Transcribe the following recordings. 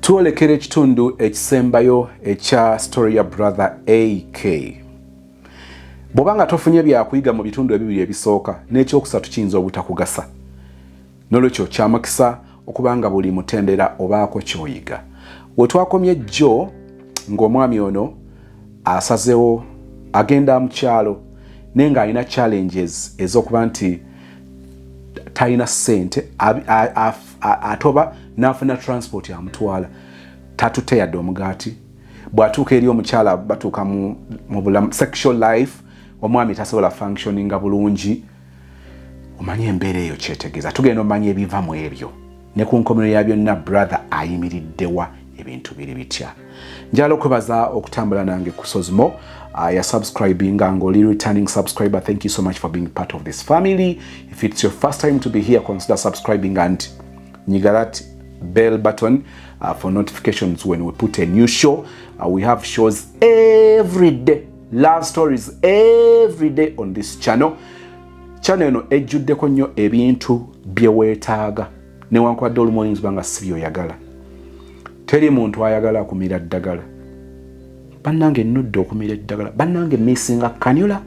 Tuolekera ekitundu ekisembayo ekya story ya brother AK. Bw'obanga tofunye byakuyiga mu bitundu ebibiri ebisooka n'ekyokusatu kiyinza obutakugasa. Nolwekyo kyamukisa okubanga buli mutendera obaako kyoyiga. We twakomye jjo ng'omwami ono asazeewo agenda mu kyalo naye ng'alina challenges ez'okuba nti talina ssente atoba n'afuna transport yamutwala tatute yadde omugaati bw'atuuka eri omukyala batuuka mu bulamu sexual life omwami tasobola functioninga bulungi omanye embeera eyo kyetegeeza tugenda omanya ebiva mu ebyo ne ku nkomerero ya byonna brother ayimiriddewa ebintu biri bitya njala okwebaza okutambula nange ku Sozmo ya subscribinga ng'oli returning subscriber. Thank you so much for being part of this family. If it's your first time to be here, consider subscribing and nyiga that bell button for notifications when we put a new show. We have shows every day, love stories every day on this channel. Channel eno ejjuddeko nnyo ebintu bye weetaaga newankubadde olumu oyinza banga si by'oyagala. Teri muntu ayagala kumira ddagala. Bannange nnudde okumira eddagala. Bannange missinga kanula.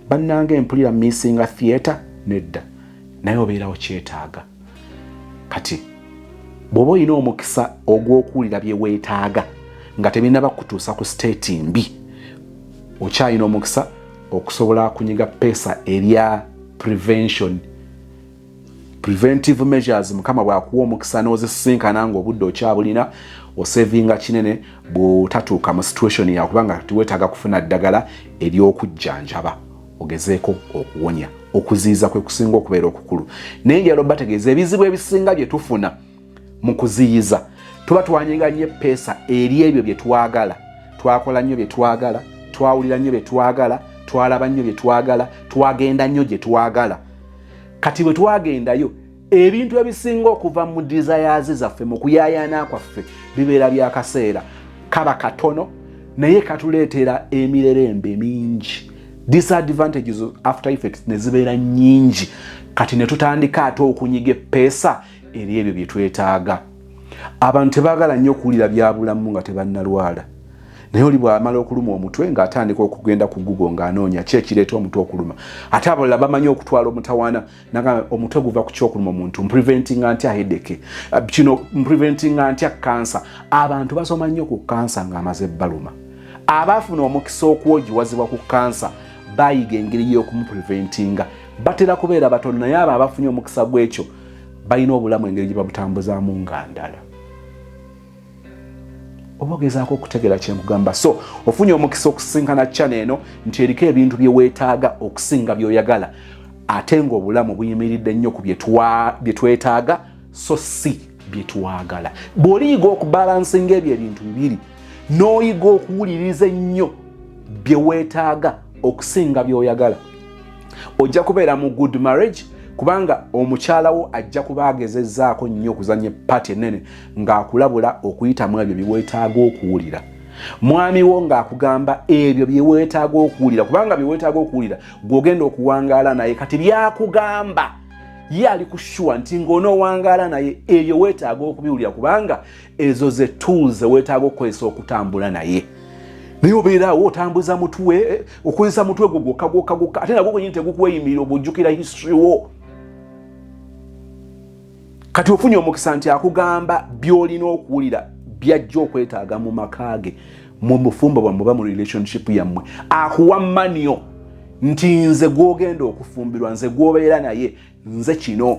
Bannange mpulira missinga theatre nedda. Naye obeerawo kyetaaga. Kati bw'oba olina omukisa ogw'okuwulira bye weetaaga nga tebinnaba kutuusa ku state mbi okyalina omukisa okusobola kunyiga pesa erya preventive measures. Mukama bw'akuwa omukisa n'ozisinkana ng'obudde okyabulina osevinga kinene bw'otatuuka mu situation yakubanga tiweetaaga kufuna ddagala ery'okujjanjaba ogezeeko okuwonya okuziyiza kwe kusinga okubeera okukulu. Naye njala bategeeza ebizibu ebisinga bye tufuna mu kuziyiza tuba twanyiga nnyo pesa eri ebyo bye twagala, twakola nnyo bye twagala, twawulira nnyo bye twagala, twalaba nnyo bye twagala, twagenda nnyo gye twagala. Kati bwe twagendayo ebintu ebisinga okuva mu desires zaffe mu kuyayaana kwaffe bibeera bya kaseera kaba katono naye katuleetera emirerembe mingi. Disadvantages after effects ne zibeera nnyingi. Kati ne tutandika ate okunyiga pesa eri ebyo bye twetaaga. Abantu tebaagala nnyo okuwulira bya bulamu nga tebannalwala. Naye oli bw'amala okuluma omutwe ng'atandika okugenda ku Google ng'anoonya ki ekireeta omutwe okuluma. Ate abalala bamanyi okutwala omutawaana nagamba omutwe guva ku kyokuluma omuntu preventing antya headache kino preventing antya cancer. Abantu basoma nnyo ku cancer ng'amaze baluma. Abaafuna omukisa okwogiwazibwa ku cancer bayiga engeri y'okumupreventinga batera kubeera batono naye abo abafunye omukisa gw'ekyo balina obulamu engeri gye babutambuzaamu nga ndala. Obogezaako okutegeera kye nkugamba. So ofunye omukisa okusinkana channel eno nti eriko ebintu bye weetaaga okusinga by'oyagala ate ng'obulamu buyimiridde nnyo ku bye twetaaga so si bye twagala. Bw'oliyiga okubalansinga ebyo ebintu bibiri n'oyiga okuwuliriza ennyo bye weetaaga okusinga by'oyagala ojja kubeera mu good marriage kubanga omukyalawo ajja kuba agezezzaako nnyo okuzanya pati ennene ng'akulabula okuyitamu ebyo bye weetaaga okuwulira. Mwami wo ng'akugamba ebyo bye weetaaga okuwulira kubanga bye weetaaga okuwulira gw'ogenda okuwangaala naye kati byakugamba ye ali kushuwa nti ng'onoowangaala naye ebyo weetaaga okubiwulira kubanga ezo ze tools ze weetaaga okukozesa okutambula naye. Naye obeeraawo otambuza mutwe okozesa mutwe gwo gwokka ate nagwo gwenyini tegukuweyimirira obujjukira history wo. Kati ofunye omukisa nti akugamba by'olina okuwulira byajja okwetaaga mu maka ge mu bufumbo bwammwe oba mu relationship yammwe. Akuwa manyo nti nze gw'ogenda okufumbirwa nze gw'obeera naye nze kino.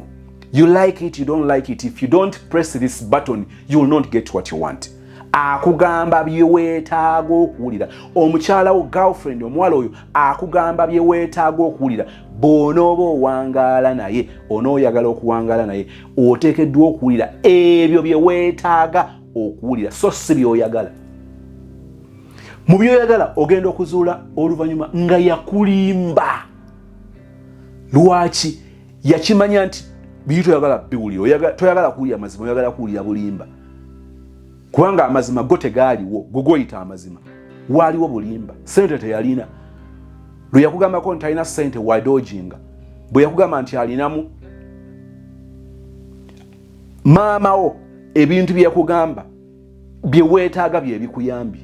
You like it, you don't like it. If you don't press this button, you will not get what you want. Akugamba bye weetaaga okuwulira. Omukyala wo girlfriend omuwala oyo akugamba bye weetaaga okuwulira. Bw'onooba owangaala naye onooyagala okuwangaala naye oteekeddwa okuwulira ebyo bye weetaaga okuwulira so si by'oyagala. Mu by'oyagala ogenda okuzuula oluvannyuma nga yakulimba. Lwaki? Yakimanya nti biri toyagala biwulira. Toyagala kuwulira mazima, oyagala kuwulira bulimba. Kubanga amazima go tegaaliwo, go goyita amazima. Waaliwo bulimba. Sente teyalina. Lwe yakugambako nti alina ssente wadojinga. Bwe yakugamba nti alinamu maama wo ebintu bye yakugamba bye weetaaga bye bikuyambi.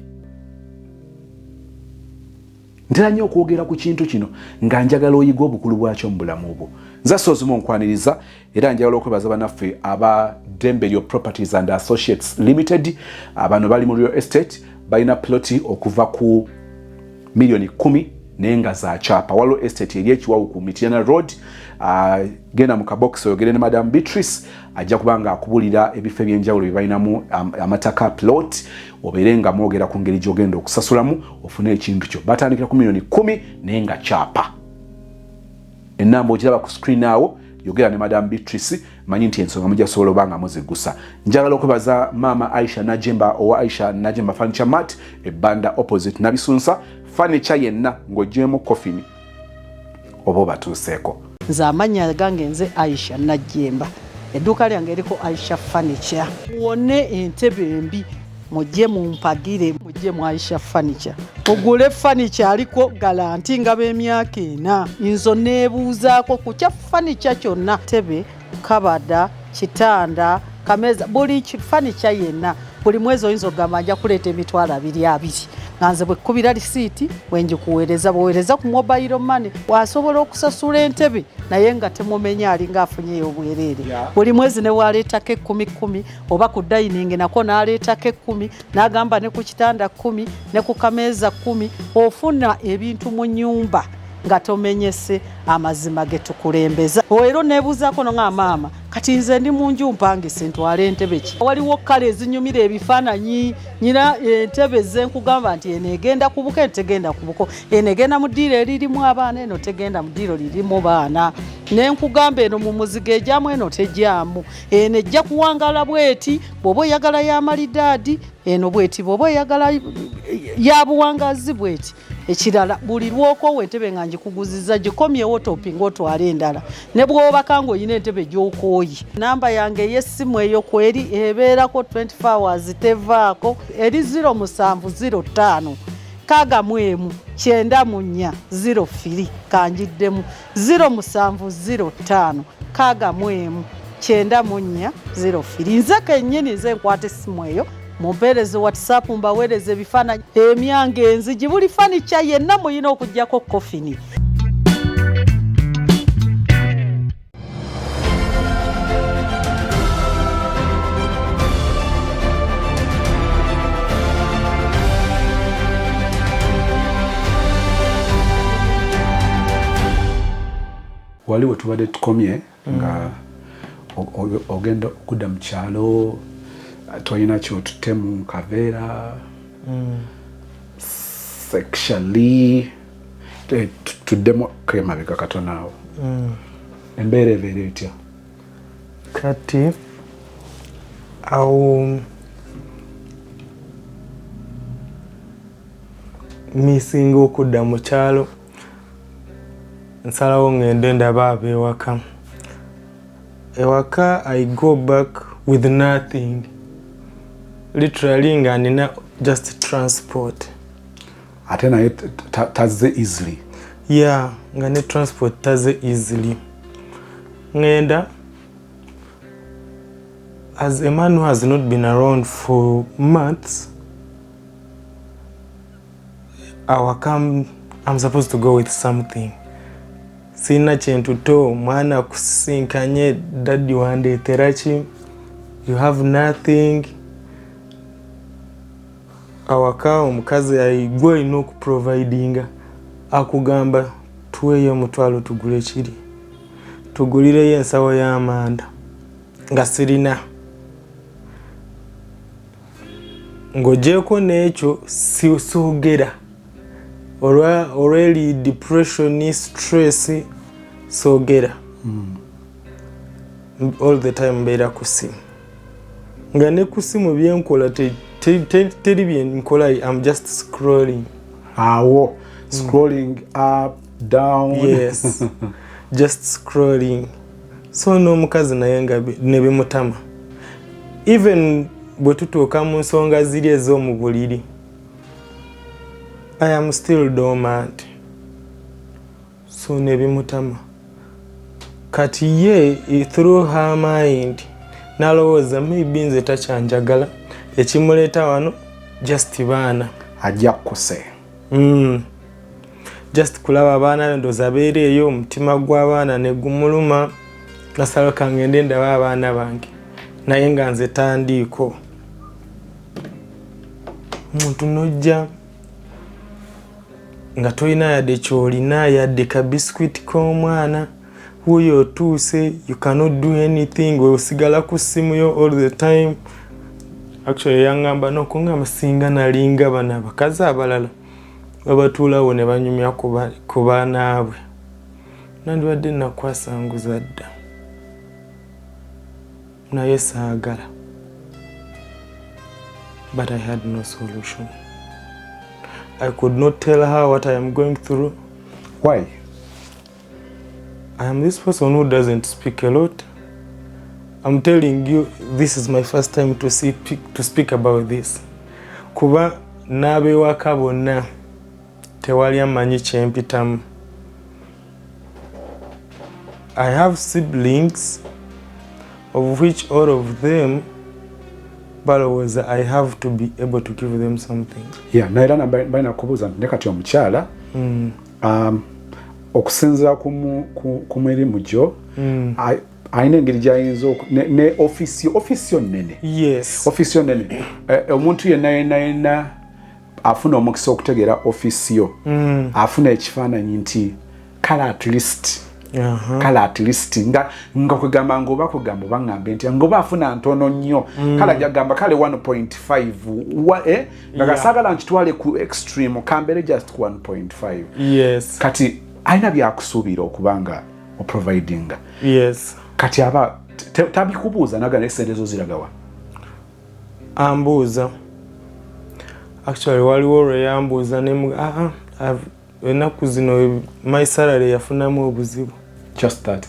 Ntera nnyo okwogera ku kintu kino nga njagala oyiga obukulu bwakyo mu bulamu bwo. Nza Soozimu nkwaniriza era njagala okwebaza bannaffe aba Dembelio Properties and Associates Limited. Abano bali mu real estate, balina ploti okuva ku milioni 10 nenga za chapa. Waliwo estate eri ekiwawu ku Mityana Road. Genda mu kabox oyogere ne Madam Beatrice ajja kubanga akubulira ebifo ebyenjawulo bye balinamu amataka plot, obeere nga mwogera ku ngeri gy'ogenda okusasulamu ofune ekintu kyo. Batandikira ku milioni 10 nenga chapa. Ennamba ogiraba ku screen awo, yogera ne Madam Beatrice, manyi nti ensonga mujja kusobola obanga muzigusa. Njagala okwebaza Mama Aisha Najemba owa Aisha Najemba Furniture Mart ebbanda opposite Nabisunsa. Furniture yenna ng'ogyemu coffin oba obatuuseeko. Nze amanya gange nze Aisha Najemba. Edduuka lyange eriko Aisha Furniture. Wone entebe embi mujje mumpagire, mujje mu Aisha Furniture. Ogule furniture aliko garanti nga b'emyaka 4. Nzo neebuuzaako ku kya furniture kyonna, tebe, kabada, kitanda, kameza, buli furniture yenna. Buli mwezi oyinza okugamba nja kuleeta emitwalo 2 Nganze bwe kubira risiiti wenji kuweereza bweweereza ku mobile money wasobola okusasula entebe naye nga temumenya alinga afunyeyo obwereere. Buli mwezi ne waleetako 10 oba ku dining nako n'aleetako 10 n'agamba ne ku kitanda 10 ne ku kameeza 10 ofuna ebintu mu nnyumba nga tomenyese amazima getukulembeza. Oero nebuzaako no nga maama kati nze ndi mu nju mpangise ntwale entebe ki. Waliwo kale ezinyumira ebifaananyi nyina entebe ze nkugamba nti eno egenda kubuka eno tegenda kubuko, eno egenda mu ddiiro eririmu abaana eno tegenda mu ddiiro lirimu baana, ne nkugamba eno mu muzigo ejyamu eno tejyamu, eno ejja kuwangala bweti bw'oba oyagala ya malidaadi, eno bweti bw'oba oyagala ya buwangazi bweti. Ekirala buli lwoko entebe nga ngikuguziza gikomyewo topinga otwale endala ne bw'obaka ng'olina entebe gy'okooyi. Namba yange ey'essimu eyo kweri ebeerako 24 hours tevaako eri 0705 61 94 02 kanjiddemu 0705 61 94 02. Nze kennyini nze nkwata essimu eyo mumpeereze WhatsApp mbaweereze ebifaananyi emyange enzigi buli furniture yenna muyina okuggyako coffin. Waliwo tubadde tukomye nga ogenda okudda mu kyalo toyina kyotutemu kaveera sexually tuddemu kemabega katono awo. Embeera ebeera etya kati awo misinga okudda mu kyalo nsalawo ngende ndaba ab'ewaka. Ewaka I go back with nothing. Literally nga nina just transport. Ate naye tazze easily. Yeah, nga ne transport tazze easily. Ngenda as a man who has not been around for months, I'm supposed to go with something. Sina chintu to mwana kusinkanye daddy wande terachi. You have nothing. Awaka omukazi ayigwe ino kuprovidinga akugamba tuweyo mutwalo tugule kiri tugulire yensawo y'amanda nga sirina ngojeko n'ekyo sisoogera already depression stress soogera all the time mbeera ku simu nga ne ku simu byenkola teri byenkola. I'm just scrolling. Awo scrolling up down. Yes. Just scrolling. So n'omukazi naye nga ne bimutama. Even bwe tutuuka mu nsonga ziri ez'omu buliri, I am still dormant. So ne bimutama. Kati ye through her mind nalowooza maybe nze takyanjagala Ekimuleeta wano just baana. Ajja kkuse. Just kulaba abaana ndooza abeereeyo omutima gw'abaana ne gumuluma. Nasalo kangende ndaba abaana bange. Naye nga nze tandiiko. Omuntu nojja nga tolina yadde kyolina yadde ka biscuit k'omwana. Wuyo otuuse, you cannot do anything. Osigala ku ssimu yo all the time. Actually yangamba n'okungamba singa nalinga bana bakazi abalala babatuulawo ne banyumya ku baanaabwe. Nandibadde nakwasanguza dda. Naye saagala. But I had no solution. I could not tell her what I am going through. Why? I am this person who doesn't speak a lot. I'm telling you, this is my first time to speak about this. Kuba n'abewaka bonna tewali amanyi kyempitamu. I have siblings, of which all of them balowooza I have to be able to give them something. Yeah, naera balina kubuuza nti ne kati omukyala okusinziira ku mirimu gyo ayina engeri gy'ayinza ne ofisi yonnene. Yes. Ofisi yonnene. Omuntu yenna afuna omukisa okutegeera ofisi yo. Afuna ekifaananyi nti kale at least. Kale at least nga kugamba ngoba kugamba bangambe nti ngoba afuna ntono nnyo kale ajja gamba kale 1.5 nga gasagala nkitwale ku extreme kambere just 1.5. Yes. Kati aina byakusuubira okubanga providing. Yes. Kati aba tabikubuuza naga nesente zo ziragawa. Ambuuza. Actually waliwo lwe yambuuza ne ennaku zino my salary yafunamu obuzibu. Just that.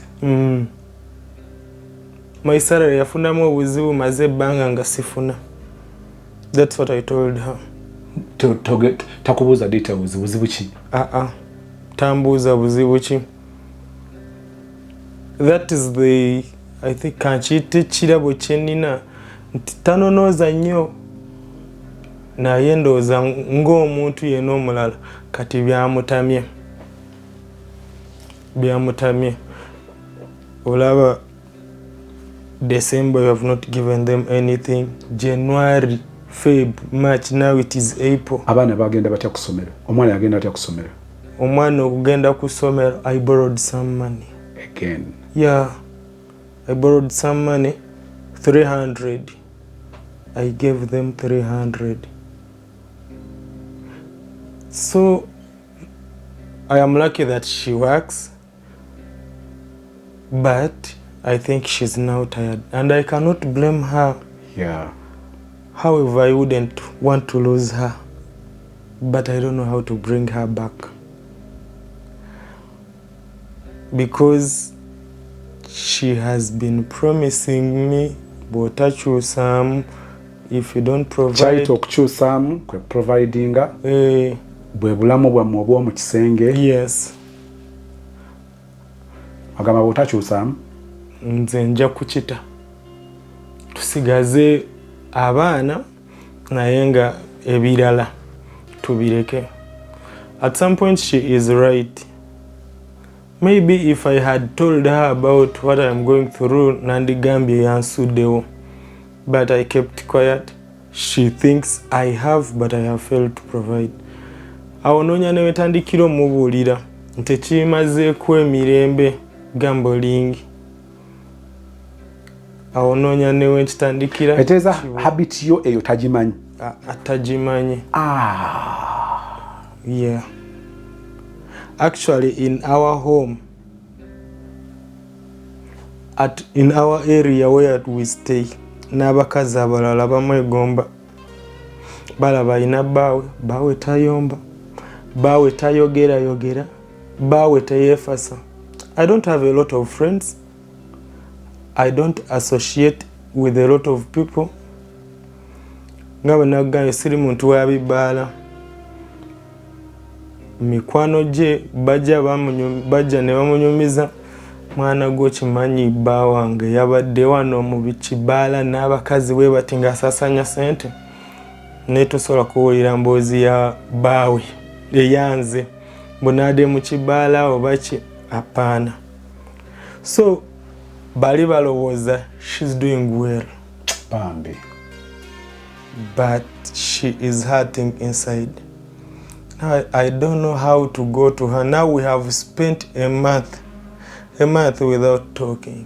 My salary yafunamu obuzibu maze ebbanga nga sifuna. That's what I told her. Takubuuza details buzibu ki? Tambuuza buzibu ki. That is the, I think, kanchite kirabo kyenina nti tanonooza nnyo naye ndowooza ng'omuntu yenna omulala kati byamutamye. Olaba December you have not given them anything. January, Feb, March, now it is April. Abaana bagenda batya ku ssomero? Omwana yagenda atya ku ssomero? Omwana okugenda ku ssomero, I borrowed some money. Again. Yeah, I borrowed some money, 300. I gave them 300. So I am lucky that she works, but I think she's now tired and I cannot blame her. Yeah. However, I wouldn't want to lose her, but I don't know how to bring her back. Because she has been promising me, Botachu if you don't provide. Chaito okukyusamu kwe providinga. Bwe bulamu bwammwe obw'omu kisenge. Yes. Agamba bw'otakyusamu. Nze nja kukita. Tusigaze abaana naye nga ebirala tubireke. At some point she is right. Maybe if I had told her about what I'm going through, nandigambye yansuddewo. But I kept quiet. She thinks I have, but I have failed to provide. Awo noonya ne wetandikira omubuulira nti kimazeeko emirembe gambolingi. Awo noonya ne wekitandikira. Eteeza habit yo eyo tagimanyi. Tagimanyi. Yeah. Actually, in our home, in our area where we stay, n'abakazi abalala bamwegomba. Balaba alina baawe tayomba, baawe tayogera, baawe teyeefasa. I don't have a lot of friends. I don't associate with a lot of people. Nga bwe nagambye siri muntu wa bibbaala. Mikwano gye bajja ne bamunyumiza mwana gwo kimanyi bba wange yabadde wano mu bikibaala n'abakazi we bati ng'asasanya ssente naye tosobola kuwulira mboozi ya bbaawe eyanze bunaade mu kibaala oba ki apaana. So bali balowooza she's doing well bambi, but she is hurting inside. Now I don't know how to go to her. Now we have spent a month without talking,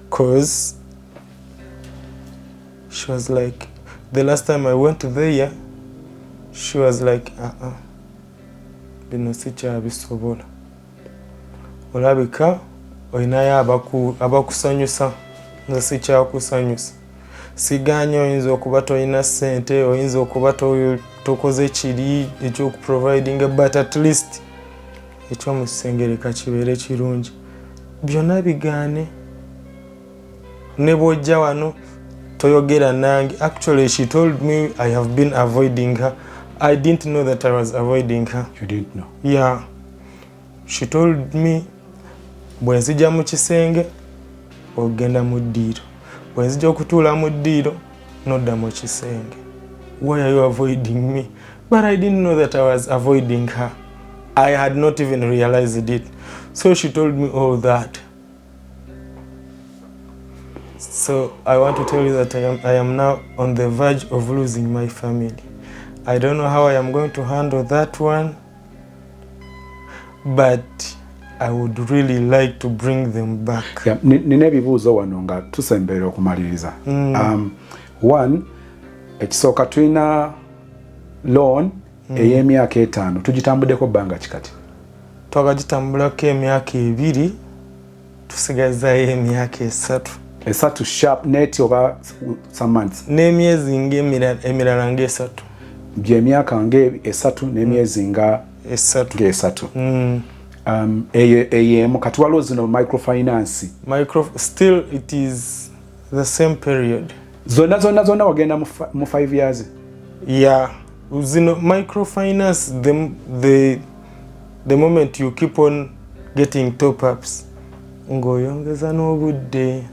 cause she was like, the last time I went there, she was like, bino sikyabisobola, olabika olinayo abakusanyusa, nze sikyakusanyusa. Siganya oyinza okuba tolina ssente, oyinza okuba tokoze kiri ekyokuprovidinga, but at least ekyomusengereka kibeere kirungi. Byonna bigaane. Ne bw'ojja wano toyogera nange. Actually, she told me I have been avoiding her. I didn't know that I was avoiding her. You didn't know? Yeah. She told me, bwe nzija mu kisenge ogenda mu ddiiro, bwe nzija okutuula mu ddiiro nodda mu kisenge. Why are you avoiding me? But I didn't know that I was avoiding her. I had not even realized it. So she told me all that. So I want to tell you that I am now on the verge of losing my family. I don't know how I am going to handle that one, but I would really like to bring them back. Yeah, nina ebibuuzo wano nga tusembeera okumaliriza. One, ekisooka tulina loan ey'emyaka 5. Tugitambuddeko bbanga kikati? Twagagitambulako emyaka 2, tusigazaayo emyaka 3. 3 sharp net oba some months? N'emyezi ng'emirala ng'esatu. By'emyaka ng'esatu n'emyezi nga esatu. Eyemu kati waliwo zino microfinance. Still it is the same period. Zonna wagenda mu 5 years? Yeah. Zino microfinance, the moment you keep on getting top-ups, ng'oyongeza n'obudde.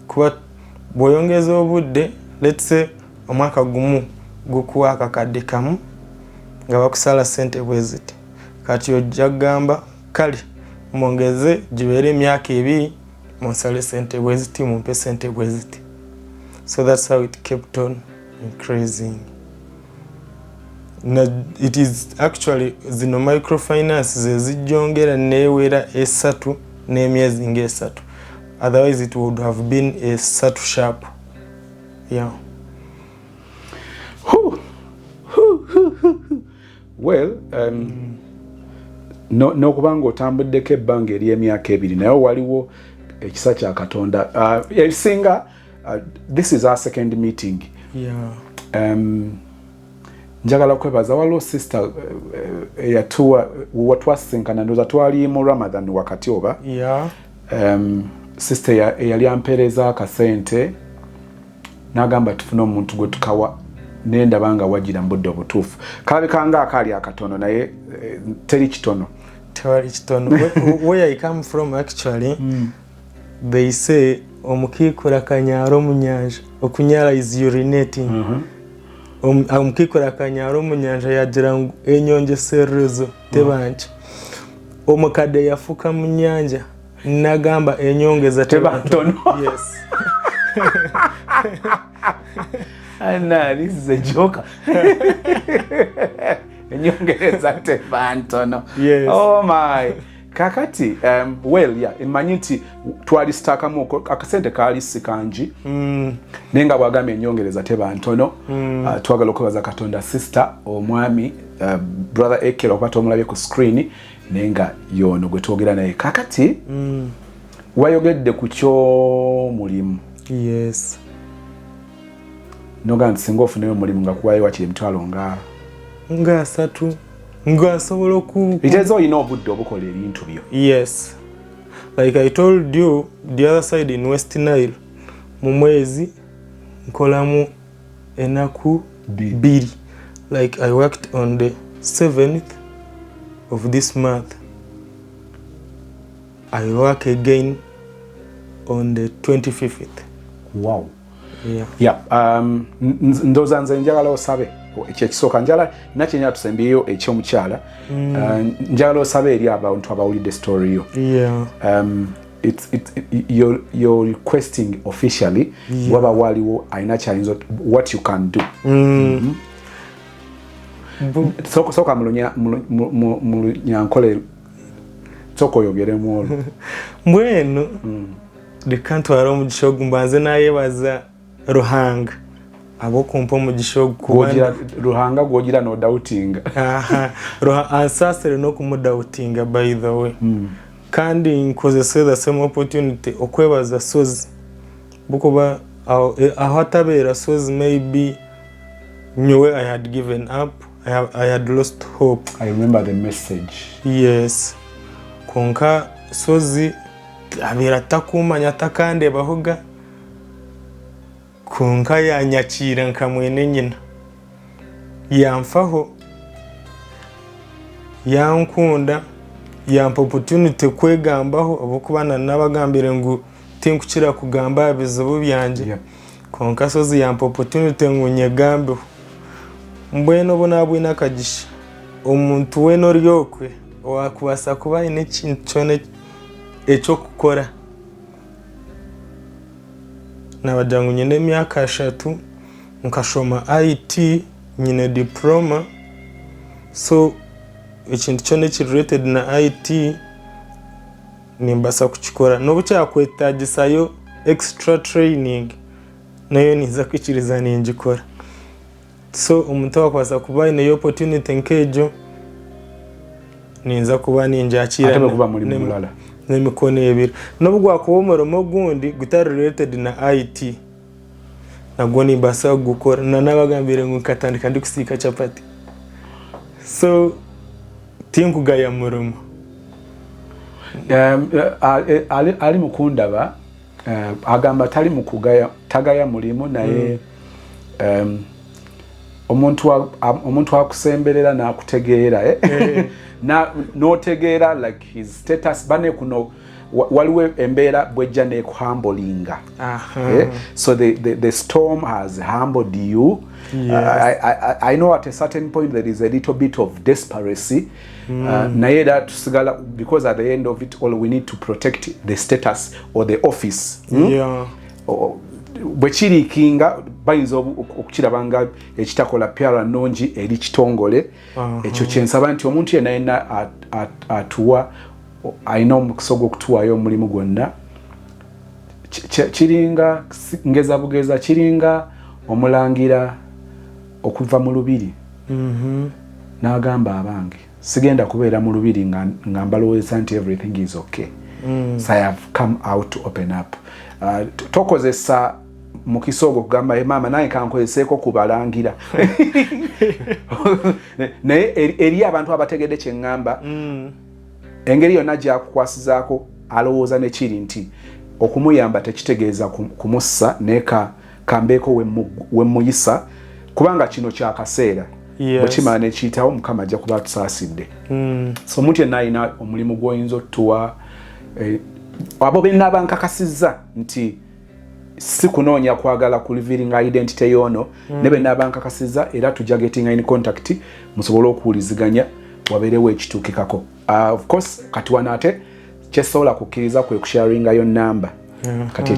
Kuba bw'oyongeza obudde, let's say omwaka gumu gukuwa akakadde kamu nga bakusala ssente bwe ziti. Kati ojja kugamba kale mwongeze gibeere emyaka 2 munsale ssente bwe ziti, mumpe ssente bwe ziti. So that's how it kept on increasing. It is actually zino microfinance ze zijjongera neewera 3 n'emyezi nga 3. Otherwise it would have been a 3 sharp. Yeah. Well, n'okubanga otambuddeko ebbanga ery'emyaka 2 naye waliwo ekisa kya Katonda. Ebisinga, this is our second meeting. Yeah. Njagala kwebaza waliwo sister eyatuwa watwasinkana ndoza twali mu Ramadan wakati oba. Yeah. Sister eyali ampeereza akasente n'agamba tufune omuntu gwe tukawa n'endaba nga wagira mu budde obutuufu. Kalabika nga akaali akatono naye teri kitono. Tewali kitono. Where I come from actually, they say omukiikula kanyaaro mu nyanja. Okunyala is urinating. Omukiikula kanyaaro mu nyanja yagira ngu enyonjeserezo tebanki. Omukadde yafuka mu nyanja nagamba enyongeza tebantono. Yes. Anna, this is a joke. Enyongereza tebantono. Yes. Oh my. Kakati, well, yeah, imanyi nti twali stakamu akasente kaali sikanji. Nenga bwagambye enyongereza tebantono. Twagala okubaza Katonda sister omwami brother Ekelo okubata omulabye ku screen nenga yono gwe twogera naye. Kakati, wayogedde ku ky'omulimu. Yes. Noga nti singa ofunayo omulimu nga kuwayo wakiri emitwalo nga 3 ng'asobola oku... Itezo olina obudde obukola ebintu byo. Yes. Like I told you, the other side in West Nile, mu mwezi nkolamu enaku 2. Like I worked on the 7th of this month. I work again on the 25th. Wow. Yeah. Yeah. Ndoza nze njagala osabe ekisooka njala nakyenya tusembiyo ekyomukyala njagala osabe eri abantu abawulidde story yo. Yeah. You're requesting officially waba waliwo aina kyayinza what you can do. Soka mulunyankole soko yogeremu olwo. Mbwenu likantwara omugisha ogumbanze nayebaza Ruhanga abokumpa omugisha ogukubanda Ruhanga gwogira no doubting. Ancestor no kumudoutinga by the way. Kandi nkozese the same opportunity okwebaza sozi bukuba aho atabera sozi maybe nyowe I had given up. I had lost hope. I remember the message. Yes. Konka sozi abira takumanya takande bahoga konka yanyakira nkamwene nyina yamfaho yankunda yampa opportunity kwegambaho obukubana nabagambire ngu tinkukira kugamba bizibu byanje. Konka sozi yampa opportunity ngu nyegambeho mbweno bonabwina kagisha omuntu we noryokwe wakubasa kuba ine kintu cyone ekyo kukora nabajangu nyine emyaka 3 nkashoma IT nyine diploma so ekintu cyone related na IT nimbasa kukikora n'obucya kwetagisayo extra training nayo niza kwikiriza ningikora. So umuntu wakwasa kuba ine opportunity nkejo ninza kuba ninjakira atebe kuba muri mulala nemikono ebiri nobwo akobomoro gundi gutari related na IT nagwo nimbasa gukora nanabagambire ngo katandika ndi kusika chapati so tinkugaya murumo. Ali mukundaba agamba tali mukugaya tagaya mulimo naye omuntu akusemberera nakutegeera na notegeera like his status bane kuno waliwe embeera bwejja ne kuhambolinga. So the storm has humbled you. Yes. I know at a certain point there is a little bit of desperation. Naye that tusigala because at the end of it all we need to protect the status or the office. Yeah. Bwekirikinga bayinza okukirabanga ekitakola pyala nongi eri kitongole ekyo kyensaba nti omuntu yenna atuwa ayina omukusogo okutuwayo omulimu gwonna kiringa ngeza bugeza kiringa omulangira okuva mu lubiri n'agamba abange sigenda kubeera mu lubiri nga mbaloweza nti everything is okay. So I have come out to open up. Tokozesa mukisogo kugamba mama naye kankozeseko kubalangira naye eri abantu abategedde kyengamba engeri yonna gyakukwasizaako alowooza nekiri nti okumuyamba tekitegeeza kumussa neka kambeeko wemmuyisa kubanga kino kyakaseera bwekimala nekiyitawo mukama ajja kuba tusaasidde. So omuntu yenna alina omulimu gw'oyinza otuwa abo benna abankakasizza nti si kunoonya kwagala ku revealing identity yono ne benna abankakasizza era tujja getting in contact musobole okuwuliziganya wabeerewo ekituukikako. Of course kati wanaate kyesobola kukkiriza kwe kusharinga yo namba kati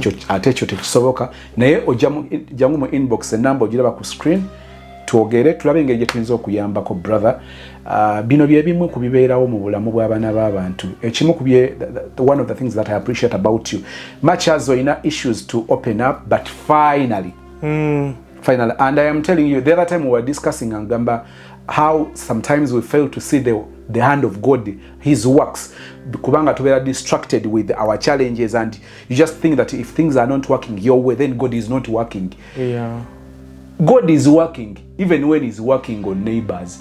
ekyo tekisoboka naye ojjamu mu inbox enamba ogiraba ku screen twogere tulabe engeri gye tuyinza okuyambako brother. Bino bye bimu ku bibeerawo mu bulamu bw'abaana b'abantu. Ekimu ku bye one of the things that I appreciate about you much as oyina issues to open up but finally and I am telling you the other time we were discussing angamba how sometimes we fail to see the hand of God, his works, kubanga tubeera distracted with our challenges and you just think that if things are not working your way then God is not working. Yeah. God is working even when he's working on neighbors.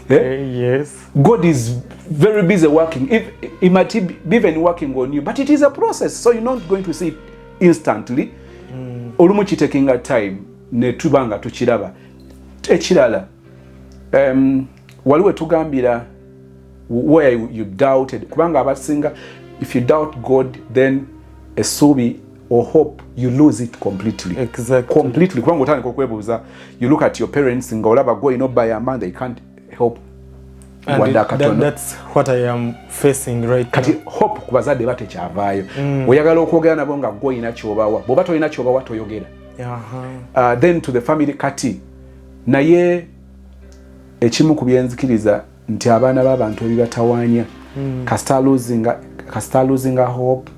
Yes. God is very busy working. If he might be even working on you, but it is a process, so you're not going to see it instantly. Olumu kitekinga time ne tubanga tukiraba. Ekirala waliwe tugambira where you doubted kubanga abasinga if you doubt God, then essuubi or hope, you lose it completely. Exactly. Completely. Kubanga otandika okwebuuza, you look at your parents nga olaba going by a man, they can't help. And that's what I am facing right kati now. hope ku bazadde batekyavaayo. Oyagala okwogera nabo nga gwe olina ky'obawa. Bw'oba tolina ky'obawa toyogera. Then to the family kati naye ekimu ku byenzikiriza nti abaana b'abantu ebibatawaanya kasita losing hope,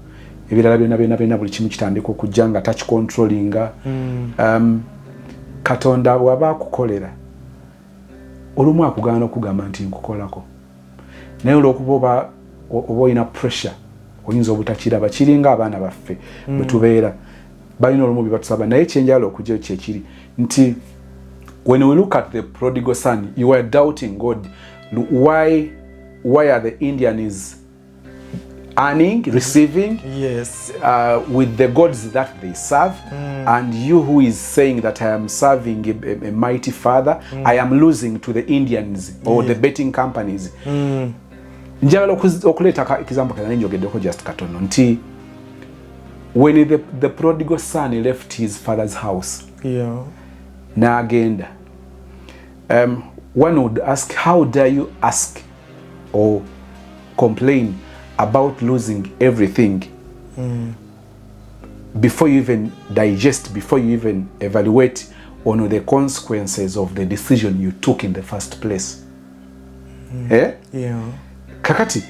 ebirala byonna buli kimu kitandika okujja nga takicontrollinga. Katonda bw'aba akukolera olumu akugaana okugamba nti nkukolako, naye olw'okuba oba olina pressure oyinza obutakiraba. Kiringa abaana baffe bwe tubeera balina olumu byebatusaba, naye kyenjala okujja kyekiri nti when we look at the prodigal son, you were doubting God. Why are the Indians earning, receiving, yes, with the gods that they serve, and you who is saying that I am serving a mighty father, I am losing to the Indians or the betting companies. Njagala okuleeta example kana njogeddeko just katono nti when the prodigal son left his father's house, n'agenda, one would ask, how dare you ask or complain about losing everything before you even digest, before you even evaluate on the consequences of the decision you took in the first place? Kakati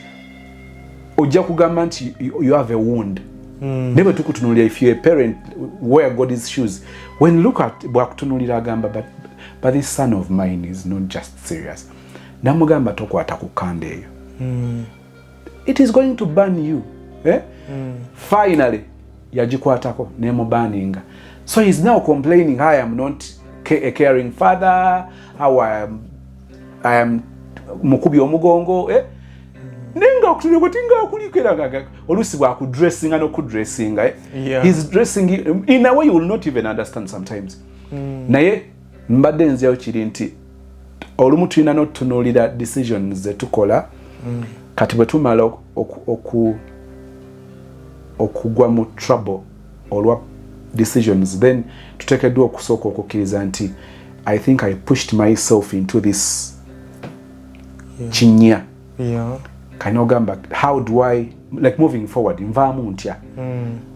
ojja kugamba nti you have a wound. Never tukutunulia, if you're a parent, wear God's shoes. When look at bwakutunulira agamba, but this son of mine is not just serious. Namugamba tokwata ku kande eyo. It is going to burn you. Finally, yajikwatako nemubaninga. So he's now complaining, I am not a caring father, how I am mukubi omugongo. Nenga okutunga tinga akulikera gaga olusi bwa ku dressing and okudressinga. He's dressing in a way you will not even understand sometimes. Naye mbadde nzyawo kiri nti olumu tulina n'otutunuulira decisions zetukola kati bwe tumala okugwa mu trouble olwa decisions, then tuteekeddwa okusooka okukkiriza nti I think I pushed myself into this kinnya. Kanogamba, how do I, like, moving forward, nvaamu ntya.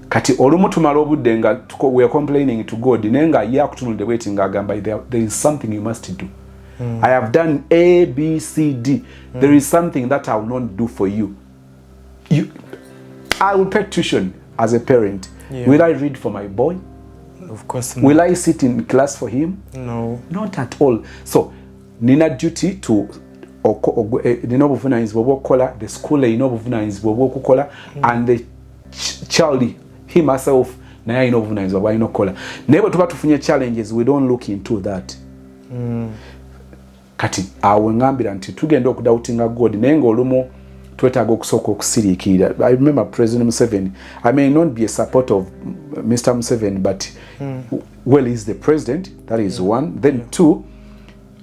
Kati olumu tumala obudde nga we are complaining to God, nenga yakutunulide waiting ngagamba, there is something you must do. I have done A, B, C, D. There is something that I will not do for you. I will pay tuition as a parent. Will I read for my boy? Of course not. Will I sit in class for him? No. Not at all. So, nina duty to nina obuvunanyizibwa obw'okukola, the school erina obuvunanyizibwa obw'okukola, and the child himself naye alina obuvunanyizibwa bw'alina okukola. Naye bwe tuba tufunye challenges, we don't look into that. Kati awo ngambira nti tugenda okudoutinga God, naye ng'olumu twetaaga okusooka okusiriikirira. I remember President Museveni. I may not be a supporter of Mr. Museveni, but well, he's the president. That is one. Then two,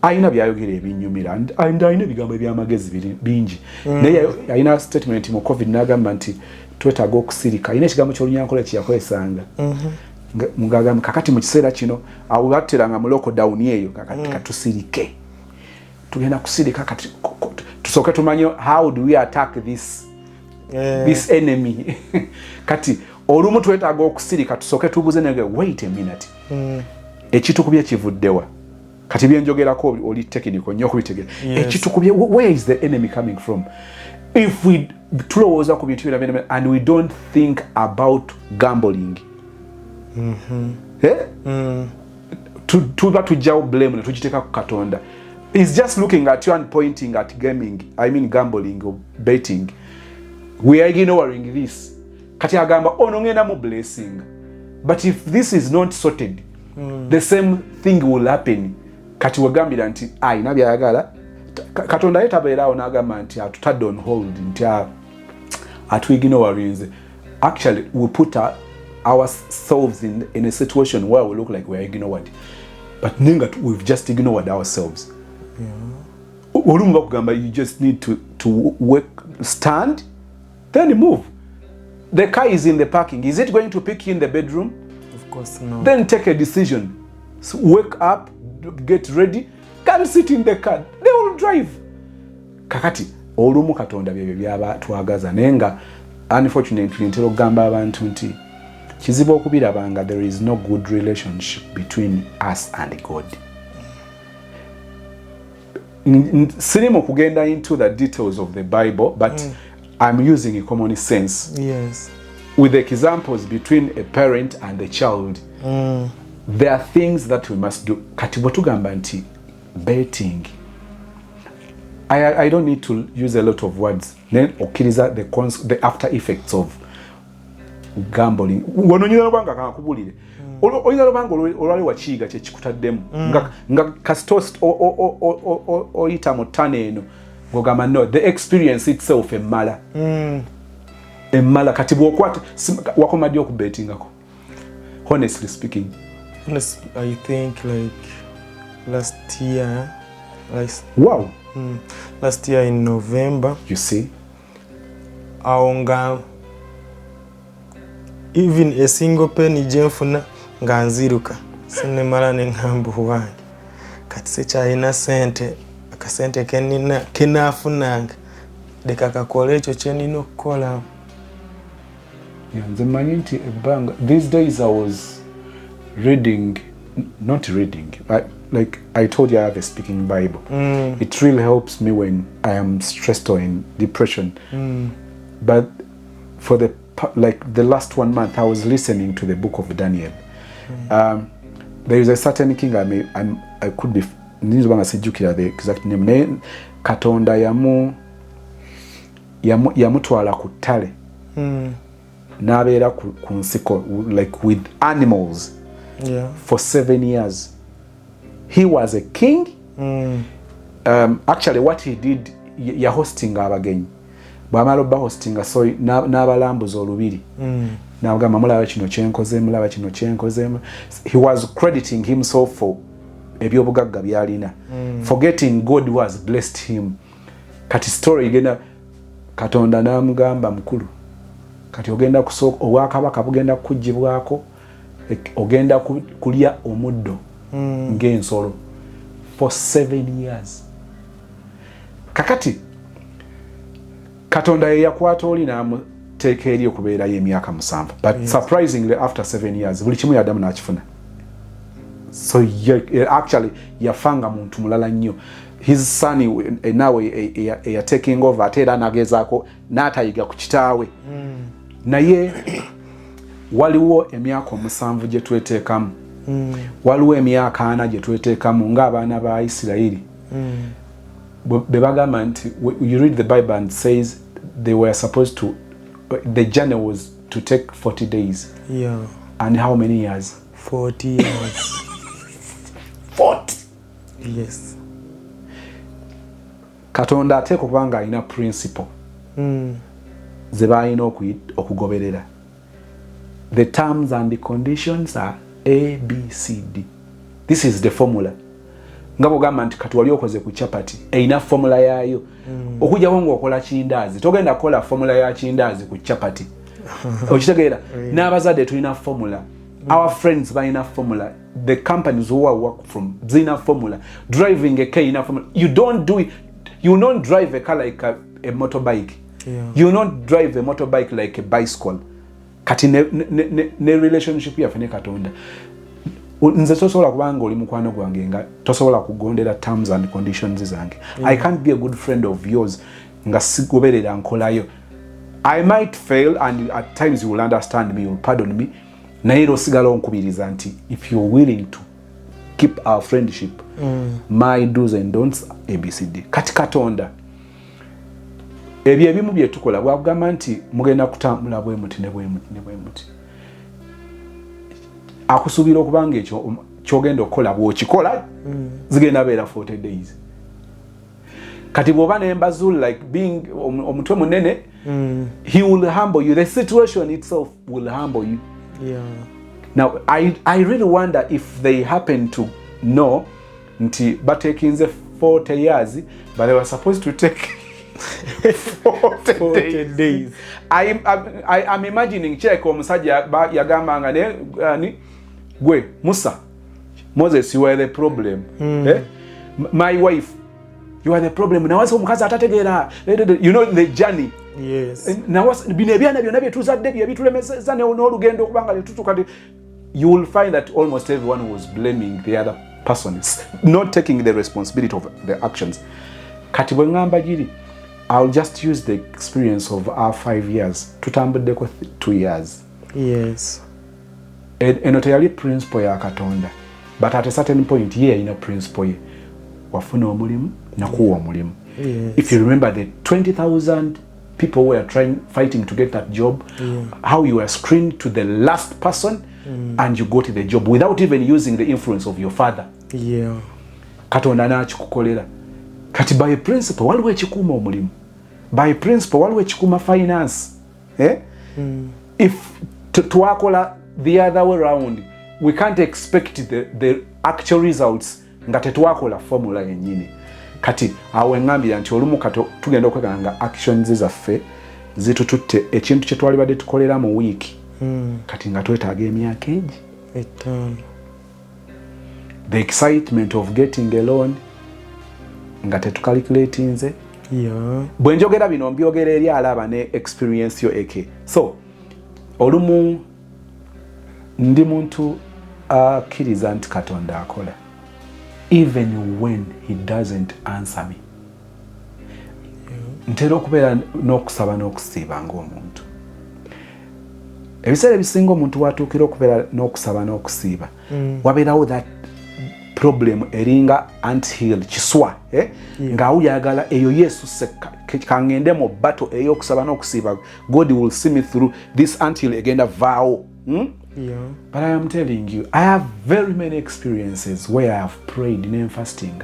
ayina byayogera ebinyumira, and ayina ebigambo ebyamagezi bingi. Naye ayina statement mu COVID n'agamba nti twetaaga okusirika. Ayina ekigambo ky'olunyankole kyeyakozesanga. Mugagamba kakati mu kiseera kino awo batteranga mu lockdown eyo kakati katusirike. Tugenda kusirika kati tusooke tumanye how do we attack this enemy. Kati olumu twetaaga okusirika tusooke tubuuze nege, wait a minute. Ekitukubye kivuddewa. Kati byenjogerako oli technical nnyo okubitegera. Ekitukubye, where is the enemy coming from? If we tulowooza ku bintu bino and we don't think about gambling, tuba tujjawo blame ne tugiteeka ku Katonda. He's just looking at you and pointing at gaming, I mean gambling or betting. We are ignoring this. Kati agamba ono ngenda mu blessing. But if this is not sorted, the same thing will happen. Kati wagambira nti ayina byayagala. Katonda yetabeerawo n'agamba nti atutadde on hold nti atu-ignoring. Actually, we put ourselves in a situation where we look like we are ignored. But we've just ignored ourselves. You just need to work, stand, then move. The car is in the parking. Is it going to pick you in the bedroom? Of course not. Then take a decision. So wake up, get ready, come sit in the car. They will drive. Kakati olumu Katonda byebyo byaba twagaza nenga unfortunately ntero gamba abantu nti kizibu okubirabanga there is no good relationship between us and God. Sirimo kugenda into the details of the Bible, but I'm using a common sense. Yes. With the examples between a parent and a child, there are things that we must do. Kati bwetugamba nti betting, I don't need to use a lot of words. Then okiriza the after effects of gambling. Wononyera banga kakubulire. Oyina banga olwali wakiiga kye kikutaddemu. Nga kastos oyita mu tane eno. Ngogamba no, the experience itself emmala. Emmala kati bwokwata wakomadde okubetingako. Honestly speaking. Honestly, I think like last year. Wow. Last year in November. You see? Aonga even a single penny jenfuna nga nziruka. Sinemala nengambu wange. Kati sekyalina sente. Akasente kenafunanga. Dekakakola ekyo kye nina okukola. Yeah, the maniti bang. These days I was not reading. Like I told you, I have a speaking Bible. It really helps me when I am stressed or in depression. But for the last 1 month, I was listening to the book of Daniel. There is a certain king I could be. The exact name. Katonda yamutwala ku ttale. N'abeera ku nsiko like with animals. Yeah. For 7 years. He was a king. Actually, what he did, ya hosting abagenyi. Bwamala ba hosting so n'abalambuza olubiri. N'agamba mulaba kino kyenkoze. He was crediting himself for ebyobugagga byalina. Forgetting God was blessed him. Kati story igenda Katonda n'amugamba mukulu. Kati ogenda kusooka obwakabaka bugenda kujjibwako. Ogenda kulya omuddo ng'ensolo for 7 years. Kakati Katonda yakwata oli n'amuteeka eri okubeerayo emyaka 7. But surprisingly after 7 years buli kimu yaddamu n'akifuna. So actually yafanga muntu mulala nnyo. His son nawe taking over ate era nagezaako n'atayiga ku kitaawe. Naye waliwo emyaka 7 gye tweteekamu. Waliwo emyaka 4 gye tweteekamu ng'abaana ba Isirayiri. Be bagamba nti you read the Bible and says they were supposed to, the journey was to take 40 days. Yeah. And how many years? 40 years. 40. Yes. Katonda ate kubanga alina principle. Ze balina okugoberera. The terms and the conditions are A, B, C, D. This is the formula. Ngabo gamba nti kati wali okoze ku chapati eina formula yayo. Okujja wongo okola chindazi. Togenda kola formula ya chindazi ku chapati. Okitegeera n'abazadde tulina formula. Our friends balina formula. The companies who I work from zina formula. Driving a car ina formula. You don't do it. You don't drive a car like a motorbike. Yeah. You don't drive a motorbike like a bicycle. Kati ne relationship yaffe ne Katonda. Nze tosobola kubanga oli mukwano gwange nga tosobola kugondera terms and conditions zange. I can't be a good friend of yours nga sigoberera nkolayo. I might fail and at times you will understand me, you will pardon me. Naye osigala onkubiriza nti if you're willing to keep our friendship, my do's and don'ts ABCD. Kati Katonda ebyo ebimu bye tukola bwagamba nti mugenda kutambula bwe muti ne bwe muti. Akusuubira okubanga ekyo kyogenda okukola bw'okikola zigenda beera 40 days. Kati bw'oba n'embazulu like being omutwe munene, he will humble you. The situation itself will humble you. Yeah. Now I really wonder if they happen to know nti batekinze 40 years but they were supposed to take 40 days. I'm imagining check omusajja yagambanga ne gwe Musa, Moses, you are the problem. My wife, you are the problem. Now omukazi atategeera, you know the journey. Yes. Now bino ebyana byonna byetuzadde byebitulemesa n'olugendo okubanga letutuka. You will find that almost everyone was blaming the other person, not taking the responsibility of the actions. Kati bwe ngamba giri, I'll just use the experience of our 5 years. Tutambuddeko 2 years. Yes. Eno teyali principle ya Katonda. But at a certain point, ye ina principle ye. Wafuna omulimu, nakuwa omulimu. Yes. If you remember the 20,000 people were fighting to get that job, how you were screened to the last person, and you got the job without even using the influence of your father. Yeah. Katonda n'akikukolera. Kati by principle waliwo ekikuuma omulimu. By principle waliwo ekikuuma finance. If twakola the other way around, we can't expect the actual results nga tetwakola formula yennyini. Kati awo engambira nti olumu kato tugenda okweganga actions zaffe zitututte ekintu kye twali badde tukolera mu wiiki. Kati nga twetaaga emyaka egi. The excitement of getting a loan nga tetucalculate nze. Bwe njogera bino mbyogera eri alaba ne experience yo eke. So olumu ndi muntu akkiriza nti Katonda akola even when he doesn't answer me. Ntera okubeera n'okusaba n'okusiiba ng'omuntu. Ebiseera ebisinga omuntu watuukira okubeera n'okusaba n'okusiiba wabeerawo that problem eringa anthill kiswa ng'awuyagala eyo Yesu kangende mu battle ey'okusaba n'okusiiba. God will see me through this until egenda vaawo. But I am telling you, I have very many experiences where I have prayed in fasting.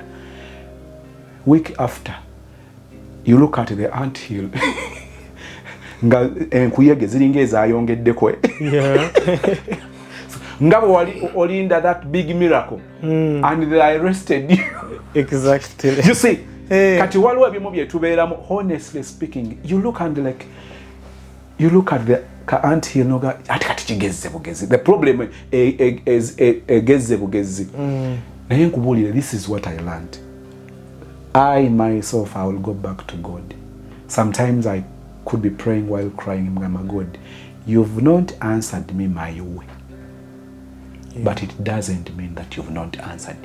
Week after, you look at the anthill. Nga enkuyege ziringa ezayongeddeko. Nga bwe olinda that big miracle and they arrested you. Exactly. You see, kati waliwo ebimu byetubeeramu, honestly speaking, you look at the anthill noga ati kati kigezze bugezi. The problem is egezze bugezi. Naye nkubuulire, this is what I learned. I myself, I will go back to God. Sometimes I could be praying while crying, my God, you've not answered me my way. But it doesn't mean that you've not answered.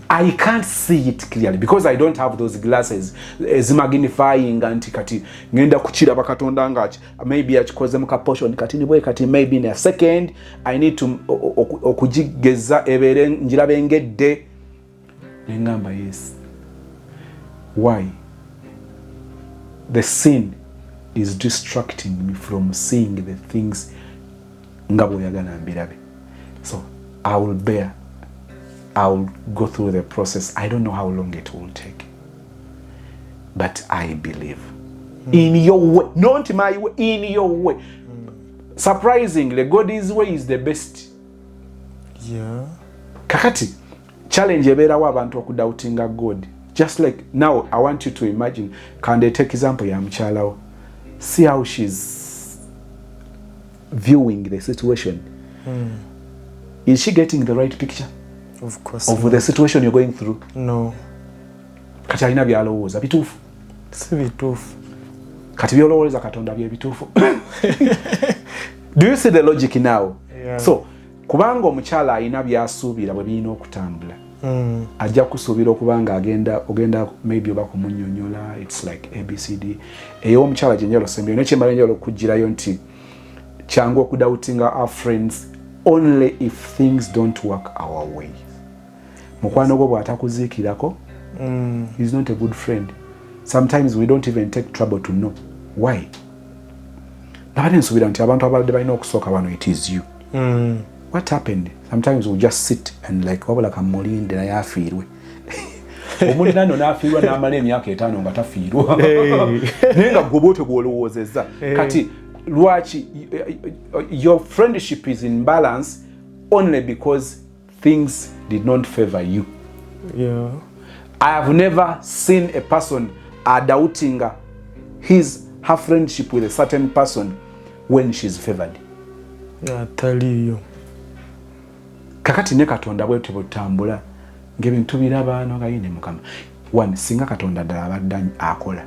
I can't see it clearly because I don't have those glasses magnifying anti kati ngenda kuchira bakatonda ngachi maybe achikoze muka portion kati nibwe kati maybe in a second I need to okujigeza ebere njira bengedde ngamba yes. Why? The sin is distracting me from seeing the things ngabo yagana mbirabe. So I will bear. I will go through the process. I don't know how long it will take. But I believe. In your way. Not my way. In your way. Surprisingly, God's way is the best. Yeah. Kakati, challenge eberawo abantu okudoubtinga God. Just like now, I want you to imagine, can they take example ya mchalao? See how she's viewing the situation. Is she getting the right picture? Of course. Of the situation you're going through? No. Kati alina byalowooza bituufu. Si bituufu. Kati byolowooza Katonda bye bituufu. Do you see the logic now? Yeah. So, kubanga omukyala alina byasuubira bwe birina okutambula. Ajja kusuubira okubanga ogenda maybe oba kumunyonyola. It's like ABCD. Eyo omukyala gye njala osembeyo nekyembala njala okugirayo nti kyangu okudoubtinga our friends only if things don't work our way. Mukwano gwo bw'atakuziikirako, he's not a good friend. Sometimes we don't even take trouble to know why. Nabadde nsuubira nti abantu abadde balina okusooka bano, it is you. What happened? Sometimes we just sit and like wabula kamulinde naye afiirwe. Omulina nno n'afiirwa n'amala emyaka 5 nga tafiirwa. Naye nga gwe bw'otyo gw'olowoozezza. Kati lwaki your friendship is in balance only because things did not favor you. Yeah. I have never seen a person are doubting her friendship with a certain person when she's favored. Taliyo. Kakati ne Katonda bwete butambula ng'ebintu biraba no kayine Mukama. One, singa Katonda ddala abadde akola,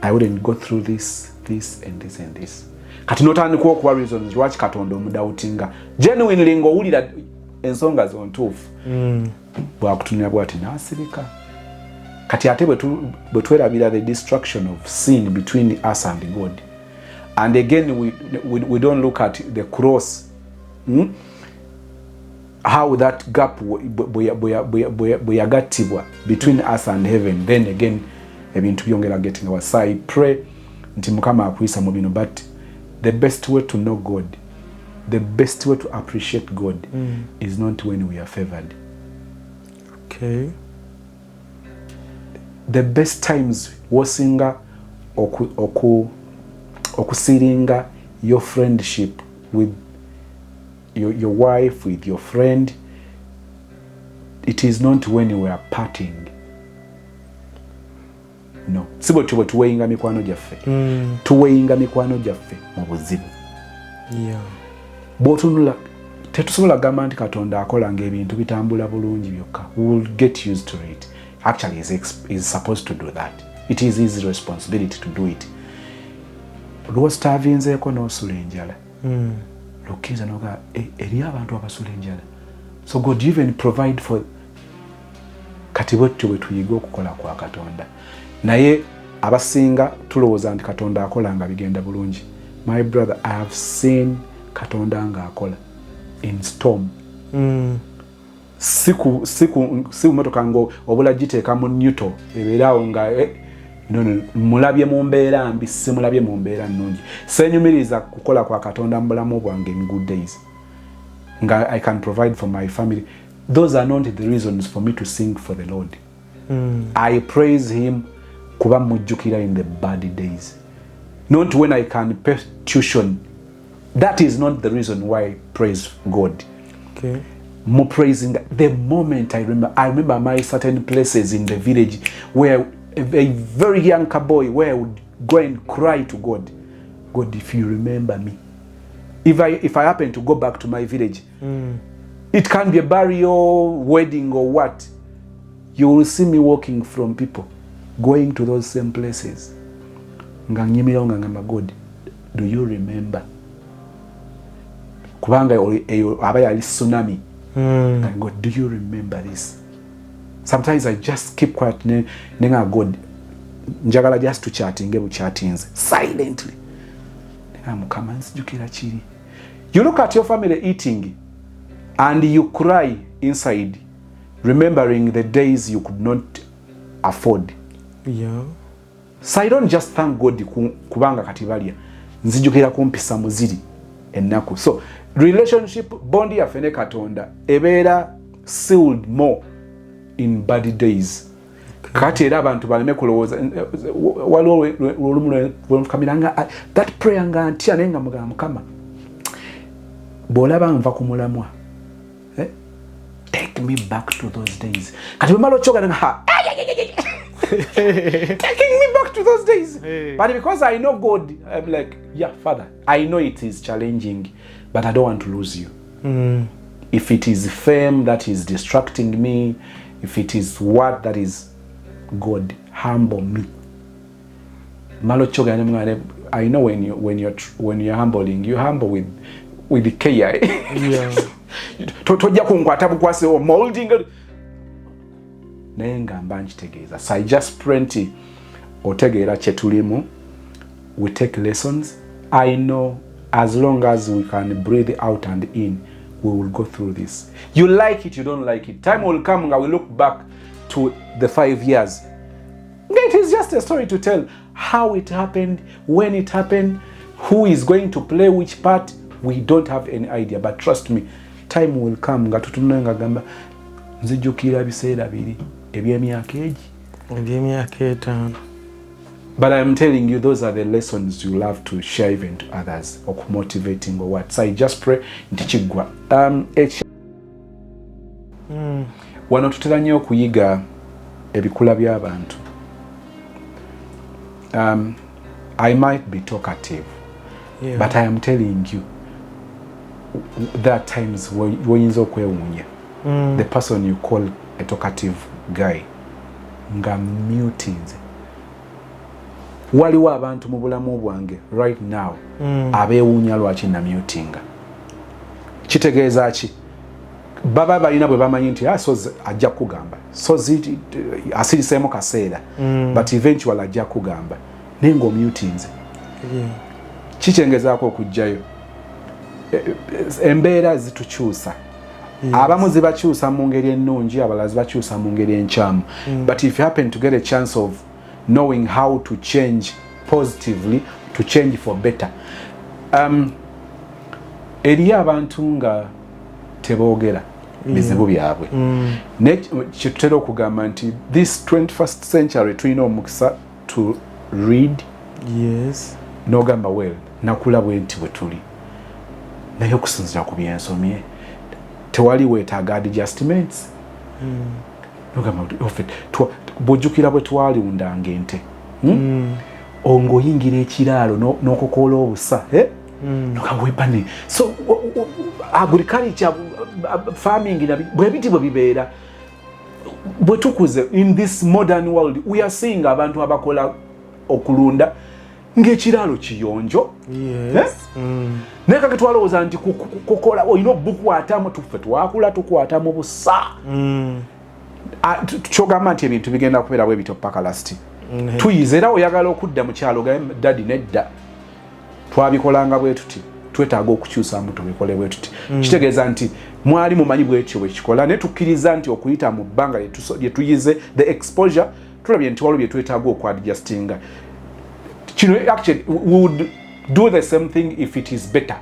I wouldn't go through this and this and this. Kati notandika okuwa reasons lwaki Katonda omudawutinga genuinely ng'owulira ensonga zontuufu. Bwakutunira bwati n'asirika. Kati ate bwe twerabira the destruction of sin between us and God. And again, we don't look at the cross. How that gap bweyagatibwa between us and heaven. Then again, ebintu byongera getting our side. I pray nti Mukama akuyisa mu bino, but the best way to know God, the best way to appreciate God is not when we are favored. Okay. The best times wosinga okusiringa your friendship with your wife, with your friend, it is not when you are parting. No. Sibo tuweyinga mikwano gyaffe. Tuweyinga mikwano gyaffe mu buzibu. Yeah. Bw'otunula tetusobola gamba nti Katonda akola ng'ebintu bitambula bulungi byokka. We will get used to it. Actually, is supposed to do that. It is his responsibility to do it. Lw'ostavinzeeko n'osula enjala. Lukkiza noga eri abantu abasula enjala. So God even provide for kati bwettu bwe tuyiga okukola kwa Katonda. Naye abasinga tulowooza nti Katonda akola nga bigenda bulungi. My brother, I have seen Katonda nga akola in storm. Siku motoka ngo obula giteeka mu neutral ebeerawo nga no mulabye mu mbeera mbi, simulabye mu mbeera nnungi. Senyumiriza kukola kwa Katonda mu bulamu bwange in good days. Nga I can provide for my family. Those are not the reasons for me to sing for the Lord. I praise him kuba mujjukira in the bad days. Not when I can pay tuition. That is not the reason why I praise God. Okay. More praising the moment I remember my certain places in the village where a very young boy where I would go and cry to God. God, if you remember me. If I happen to go back to my village, it can be a burial, wedding or what. You will see me walking from people, going to those same places. God, do you remember? Kubanga abaya ali tsunami. And God, do you remember this? Sometimes I just keep quiet. Nenga God, njagala just to chatting, silently. You look at your family eating and you cry inside, remembering the days you could not afford. Yeah. So I don't just thank God kubanga katibalia. Nzijukira kumpisa muziri enaku. So relationship bondi ya fene Katonda ebeera sealed more in bad days. Kati era abantu baleme kulowooza waliwo kamiranga that prayer nga ntya nenga Mukama bw'olaba nva ku mulamwa, take me back to those days. Kati bwemala okyoga nenga taking me back to those days. But because I know God, I'm like, yeah, Father, I know it is challenging, but I don't want to lose you. If it is fame that is distracting me, if it is what that is, God, humble me. I know when you're humbling, you humble with the care. Yeah. Tojja kunkwata bukwase o molding. Nenga mbanji tegeeza. So I just plenty otegeera kyetulimu. We take lessons. I know as long as we can breathe out and in, we will go through this. You like it, you don't like it. Time will come and we look back to the 5 years. It is just a story to tell how it happened, when it happened, who is going to play which part. We don't have any idea, but trust me, time will come. Gamba nzijukira biseera biri eby'emyaka egi eby'emyaka etaano. But I'm telling you, those are the lessons you love to share even to others, or motivating or what. So I just pray nti kiggwa. Wano tutera nnyo okuyiga ebikula by'abantu. I might be talkative, Yeah. but I am telling you, there are times when the person you call a talkative guy nga mutinze. Waliwo abantu mu bulamu bwange right now abeewuunya lwaki na mutinga. Kitegeeza ki? Baba balina bwe bamanyi nti sozi ajja kugamba, sozi asiriseemu kaseera, but eventually ajja kugamba naye ng'omutinze. Kikyengezaako okujjayo. Embeera zitukyusa. Abamu zibakyusa mu ngeri ennungi, abalala zibakyusa mu ngeri enkyamu. But if you happen to get a chance of knowing how to change positively, to change for better. Eriyo abantu nga teboogera bizibu byabwe. Kitutera okugamba nti this 21st century tulina omukisa to read. Yes. N'ogamba well nakula bwe nti bwe tuli. Naye okusinziira ku byensomye tewali weetaaga adjustments. N'ogamba bw'ojjukira bwe twaliwundanga ente. Ng'oyingira ekiraalo n'okokoola obusa. Nokagwepane. So agriculture, farming bwe biti bwe bibeera. Bwe tukuze in this modern world we are seeing abantu abakola okulunda ng'ekiraalo kiyonjo. Yes. Naye kake twalowooza nti kukola olina obukwatamu tuffe twakula tukwatamu busa. Kyogamba nti ebintu bigenda kubeera bwe bityo paka lasti. Tuyize era oyagala okudda mu kyalo gambe dadi nedda. Twabikolanga bwe tuti. Twetaaga okukyusamu tubikole bwe tuti. Kitegeeza nti mwali mumanyi bwekyo bwe kikola ne tukkiriza nti okuyita mu bbanga lye tuyize the exposure tulabye nti waliwo bye twetaaga okwadjustinga. Kino actually we would do the same thing if it is better.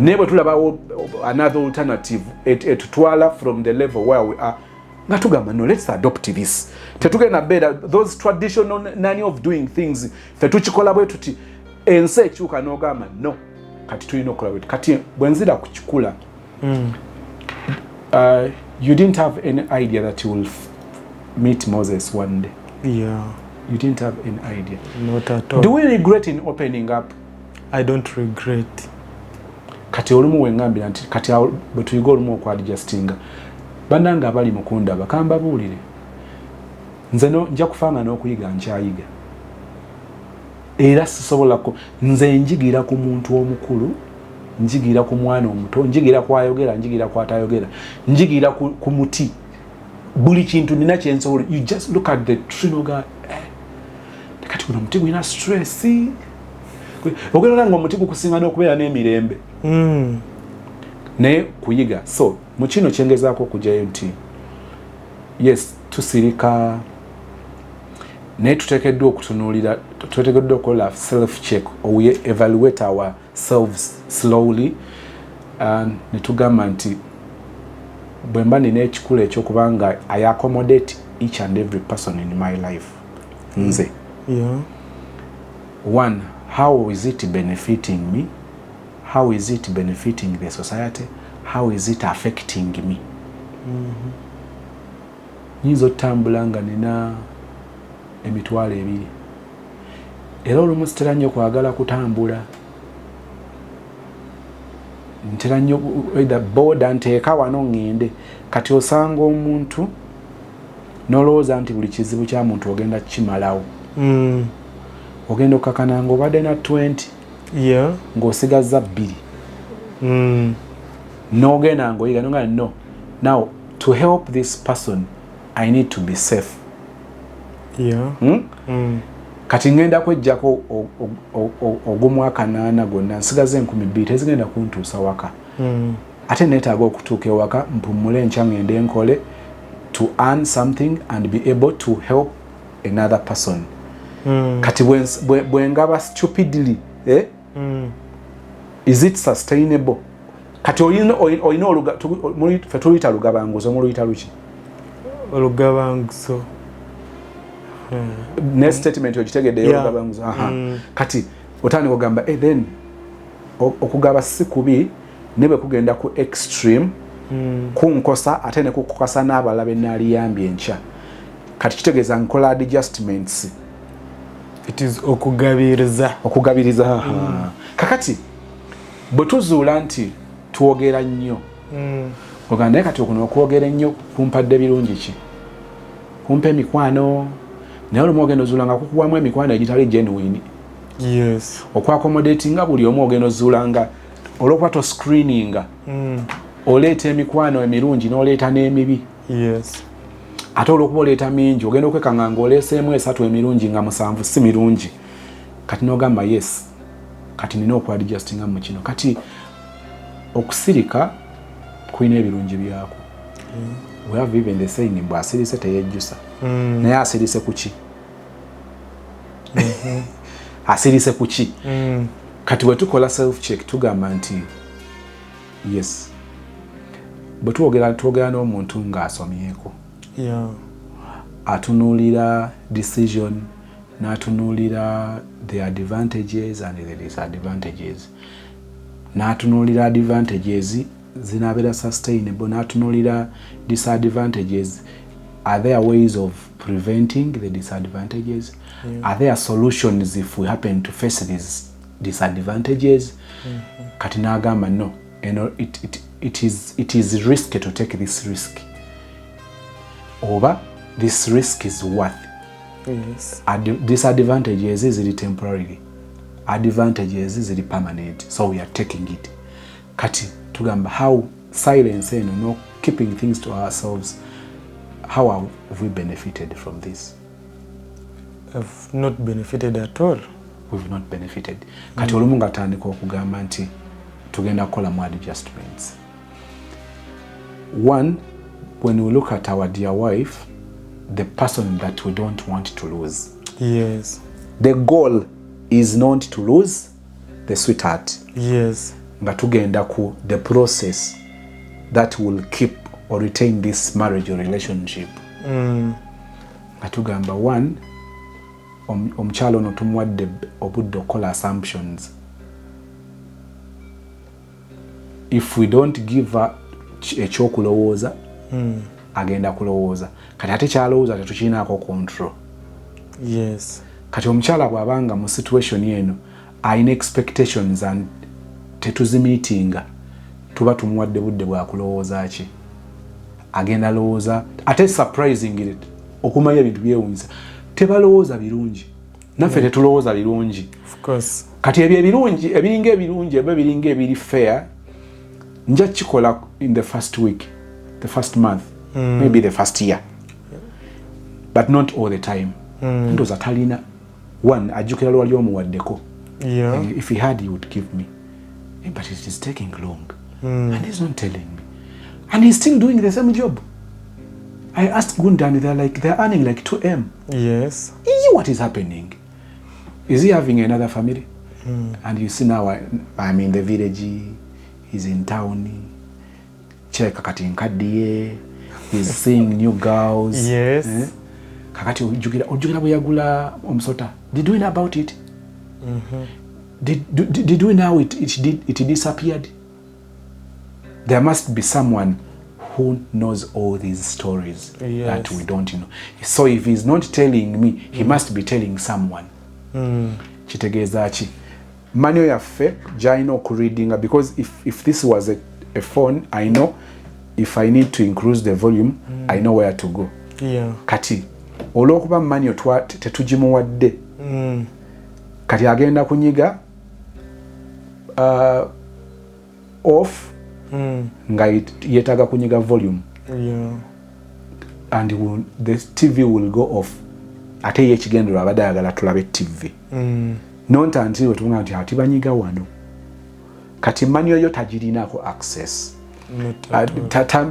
Naye bwe tulabawo another alternative etutwala from the level where we are nga tugamba no let's adopt this. Tetugenda beera those traditional nani of doing things fe tukikola bwe tuti ensi ekyuka n'ogamba no kati tulina okukola bwe kati bwe nzira ku kikula. You didn't have any idea that you will meet Moses one day. Yeah. You didn't have any idea. Not at all. Do we regret in opening up? I don't regret. Kati olumu wengambira nti kati bwe tuyiga olumu okwadjustinga bannanga abali mukunda bakamba buulire nze nja kufanga n'okuyiga nkyayiga era sisobola nze njigira ku muntu omukulu, njigira ku mwana omuto, njigira kwayogera, njigira kwatayogera, njigira ku muti. Buli kintu nina kyensobola. You just look at the tree noga kati kuno muti gulina stress. Ogenda nga omuti gukusinga n'okubeera n'emirembe. Naye kuyiga. So mu kino kyengezaako okugyayo nti yes tusirika naye tuteekeddwa okutunuulira, tuteekeddwa okukola self check or we evaluate ourselves slowly ne tugamba nti bwe mba nina ekikula ekyokubanga I accommodate each and every person in my life. Nze. Yeah. One, how is it benefiting me? How is it benefiting the society? How is it affecting me? Nyinza otambula nga nina emitwalo ebiri. Era olumu sitera nnyo kwagala kutambula. Ntera nnyo either boda nteeka wano ngende. Kati osanga omuntu n'olowooza nti buli kizibu kya muntu ogenda kukimalawo. Ogenda okakana ng'obadde na 20. Yeah. Ng'osigazza 2. N'ogenda ng'oyiga n'ogamba no. Now, to help this person, I need to be safe. Yeah. Kati ngenda kwejjako ogw'omwaka 8 gonna nsigaze 2,000 tezigenda kuntuusa waka. Ate neetaaga okutuuka ewaka mpumule enkya ngende nkole to earn something and be able to help another person. Kati bwe ngaba stupidly, is it sustainable? Kati olina fe tuluyita lugabanguzo muluyita luki? Olugabanguzo. Next statement okitegedde olugabanguzo. Kati otandika ogamba then okugaba si kubi ne bwe kugenda ku extreme kunkosa ate ne kukukasa n'abalabe naaliyambye enkya. Kati kitegeeza nkola adjustments It is okugabiriza. Kakati bwe tuzuula nti twogera nnyo oganda kati okuno okwogera ennyo kumpadde birungi ki? Kumpa emikwano naye olumu ogenda ozuula nga kukuwamu emikwano egitali genuine. Yes. Okwaccommodatinga buli omu ogenda ozuula nga olwokuba to screeninga oleeta emikwano emirungi n'oleeta n'emibi. Yes. Ate olwokuba oleeta mingi ogenda okwekanga ng'oleeseemu 3 emirungi nga 7 si mirungi. Kati n'ogamba yes kati nina okwadjustinga mu kino. Kati okusirika kulina ebirungi byako. We have even the saying mbw asirise teyejjusa. Naye asirise ku ki? Asirise ku ki? Kati bwe tukola self check tugamba nti yes bwe twogera n'omuntu ng'asomyeko atunuulira decision n'atunuulira the advantages and the disadvantages, n'atunuulira advantages zinabeera sustainable, n'atunuulira disadvantages. Are there ways of preventing the disadvantages? Are there solutions if we happen to face these disadvantages? Kati n'agamba no, it is risky to take this risk. Oba this risk is worth. Yes. Disadvantages is temporary. Advantages is permanent. So we are taking it. Kati tugamba how silence and no keeping things to ourselves. How have we benefited from this? I've not benefited at all. We've not benefited. Kati olumu nga tandika okugamba nti tugenda kukola mu adjustments. One, when we look at our dear wife, the person that we don't want to lose. Yes. The goal is not to lose the sweetheart. Yes. Nga tugenda ku the process that will keep or retain this marriage or relationship. Nga tugamba one, omukyalo ono tumuwadde obudde okukola assumptions. If we don't give her ekyokulowooza agenda kulowooza. Kati ate kyalowooza tetukirinaako control. Yes. Kati omukyala bw'abanga mu situation eno alina expectations and tetuzimiitinga tuba tumuwadde budde bwakulowooza ki? Agenda lowooza ate surprisingly okumanya ebintu byewuunyisa tebalowooza birungi. Naffe tetulowooza birungi. Of course. Kati ebyo ebirungi ebiringa ebirungi eba biringa ebiri fair nja kikola in the first week, the first month, maybe the first year, but not all the time. Ndoza talina one ajukira lwali omuwaddeko. If he had, he would give me, but it is taking long and he's not telling me, and he's still doing the same job. I asked Gunda and they're earning like 2M. Yes. What is happening? Is he having another family? And you see now I'm in the village, he's in town, cheka kati nkadiye, he's seeing new girls. Yes. Kakati ojukira buyagula omusota. Did we know about it? Did we know it disappeared? There must be someone who knows all these stories that we don't know. So if he's not telling me, he must be telling someone. Kitegeeza ki? Manual yaffe gyalina okureadinga, because if this was a phone, I know if I need to increase the volume, I know where to go. Kati olw'okuba manual tetugimuwadde, kati agenda kunyiga off nga yetaaga kunyiga volume, and the TV will go off. Ate ye ekigendero abadde ayagala tulabe TV. Not until we tunga nti ati banyiga wano. Kati manual yo tagirinaako access.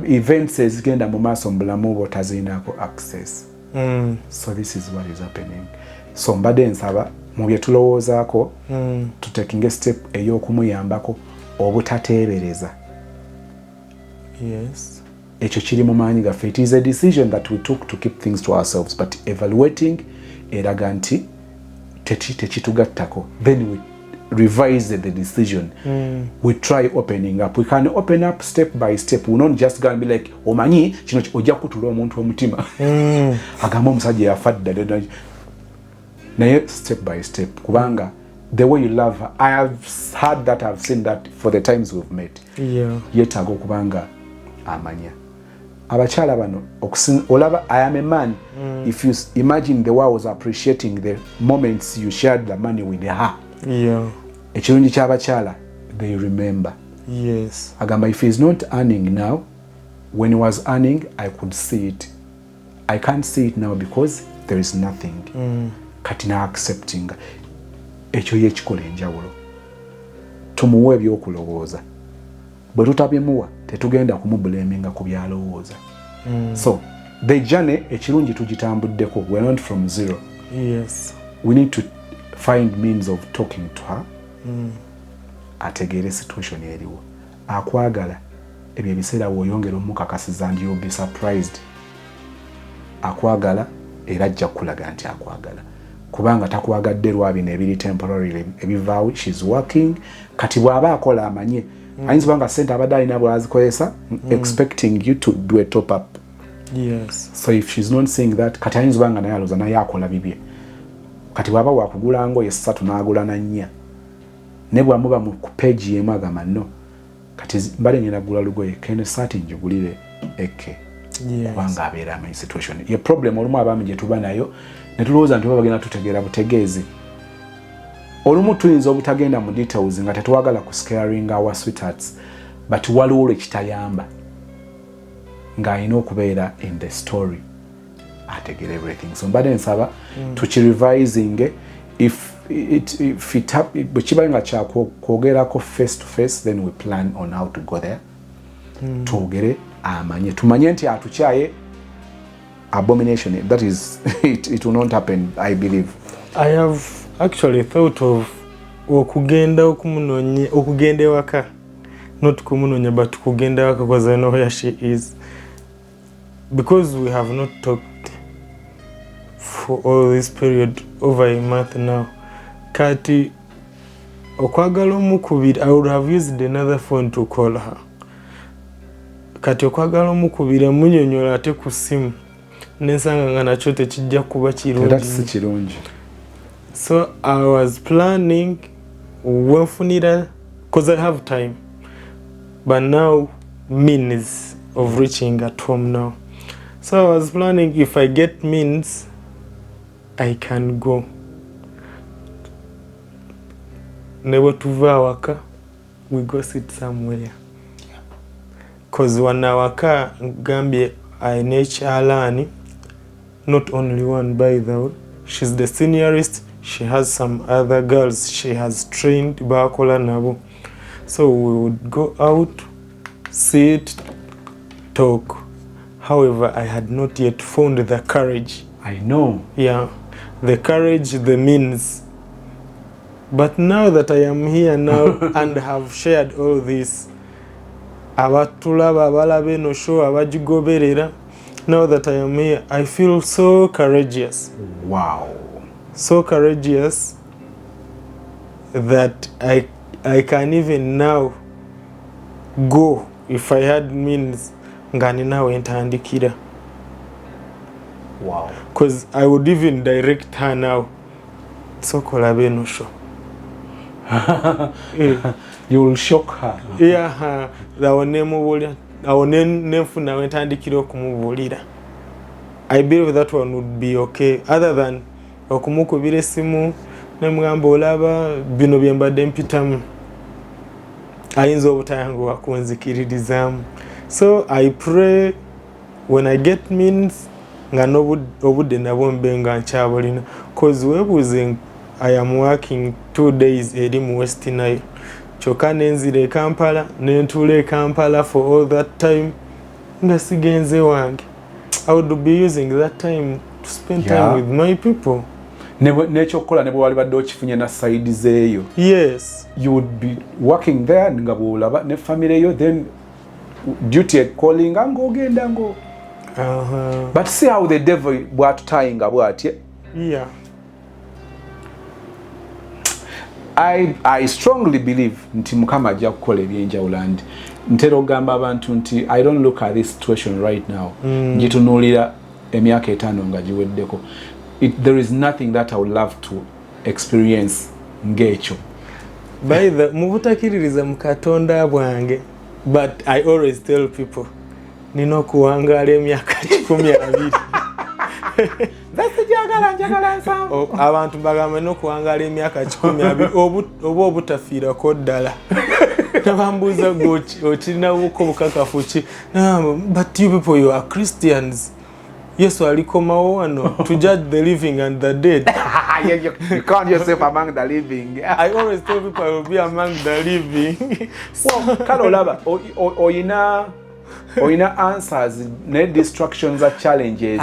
Events ezigenda mu maaso mu bulamu bwo tazirinaako access. So this is what is happening. So mbadde nsaba mu bye tulowoozaako tutekinga step ey'okumuyambako obutateebereza. Yes. Ekyo kiri mu maanyi gaffe. It is a decision that we took to keep things to ourselves, but evaluating eraga nti tekitugattako. Then we revise the decision. We try opening up. We can open up step by step. We not just go and be like, omanyi kino ojja kutula omuntu omutima. Agamba omusajja yafa dda. naye step by step kubanga the way you love her, I have heard that, I've seen that for the times we've met. Yeah. Yetaaga okubanga amanya abakyala bano olaba I am a man. If you imagine the world was appreciating the moments you shared the money with her. Yeah. Ekirungi ky'abakyala, they remember. Yes. Agamba, if he's not earning now, when he was earning, I could see it. I can't see it now because there is nothing. Kati na accepting. Ekyo ye kikola enjawulo. Tumuwe ebyokulowooza. Bwe tutabimuwa, tetugenda kumublaminga ku byalowooza. So, the journey, ekirungi tugitambuddeko, we're not from zero. Yes. We need to find means of talking to her. Ategeere situation eriwo. Akwagala. Ebyo ebiseera bw'oyongera omukakasiza and you'll be surprised. Akwagala era ajja kulaga nti akwagala. Kubanga takwagadde lwabino ebiri temporarily ebivaawo, she's working. Kati bw'aba akola amanye. Ayinza banga sente abadde alina bw'azikozesa expecting you to do a top up. Yes. So if she's not seeing that, kati ayinza banga naye alooza naye akola bibye. Kati bw'aba wakugula ngoye 3 n'agula na 4. Ne bw'amuba mu page y'emu agamba no. Kati mbale ngenda gula lugoye kene saati njigulire eke. Yes. Kubanga abeera amanyi situation. Ye problem olumu abaami gye tuba nayo ne tulowooza nti bagenda tutegeera butegeezi. Olumu tuyinza obutagenda mu details nga tetwagala ku scaring our sweethearts, but waliwo ekitayamba ng'alina okubeera in the story ategeera everything. So mbadde nsaba tukirevising if bwe kiba nga kyakwogerako face to face, then we plan on how to go there. Twogere amanye tumanye nti atukyaye abomination. That is it will not happen, I believe. I have actually thought of okugenda ewaka, not kumunonya but kugenda ewaka, because I know where she is, because we have not talked for all this period, over a month now. Kati okwagala omukubiri, I would have used another phone to call her. Kati okwagala omukubiri munyonyola ate ku simu nensanga nga nakyo tekijja kuba kirungi. So I was planning wenfunira, because I have time, but now means of reaching at home now. So I was planning if I get means, I can go. Never tuva waka, we go sit somewhere. Because wanawaka Gambia INHRani, not only one by the way. She's the seniorist. She has some other girls she has trained bakola nabo. So we would go out, sit, talk. However, I had not yet found the courage. I know. Yeah, the courage, the means. But now that I am here now and have shared all this, abatulaba abalabe no show abajigoberera, now that I am here, I feel so courageous. Wow. So courageous that I can even now go if I had means ngani nawe ntandikira. Wow. Because I would even direct her now. So kolabe no show. You will shock her. Yeah, I believe that one would be okay. Other than okumukubira esimu nemugamba olaba bino byembadde mpitamu, ayinza obutayangu wakunzikiririzaamu. So I pray when I get means nga obudde nabwo mbe nga nkyabulina, because webuuze I am working 2 days eri mu West Nile. Kyokka nenzira e Kampala nentuula e Kampala for all that time nga sigenze wange. I would be using that time to spend time with my people. Nekyokukola ne bwe wali badde okifunye na side zeeyo. Yes. You would be working there nga bw'olaba ne family yo, then duty calling ng'ogenda ngo. But see how the devil bw'atutayinga bw'atye. Yeah. I strongly believe nti Mukama ajja kukola ebyenjawulo, and ntera ogamba abantu nti I don't look at this situation right now. Ngitunuulira emyaka 5 nga giweddeko. there is nothing that I would love to experience ng'ekyo. By the mubutakiririza mu Katonda bwange, but I always tell people nina okuwangaala emyaka 12. njagala nsanvu. Abantu bagamba nina okuwangaala emyaka 12 oba obutafiirako ddala. Nabambuuza okirinabuuko bukakafu ki? But you people, you are Christians. Yesu alikomawo wano to judge the living and the dead. You count yourself among the living. I always tell people I will be among the living. Well, kale olaba oyina answers ne distractions are challenges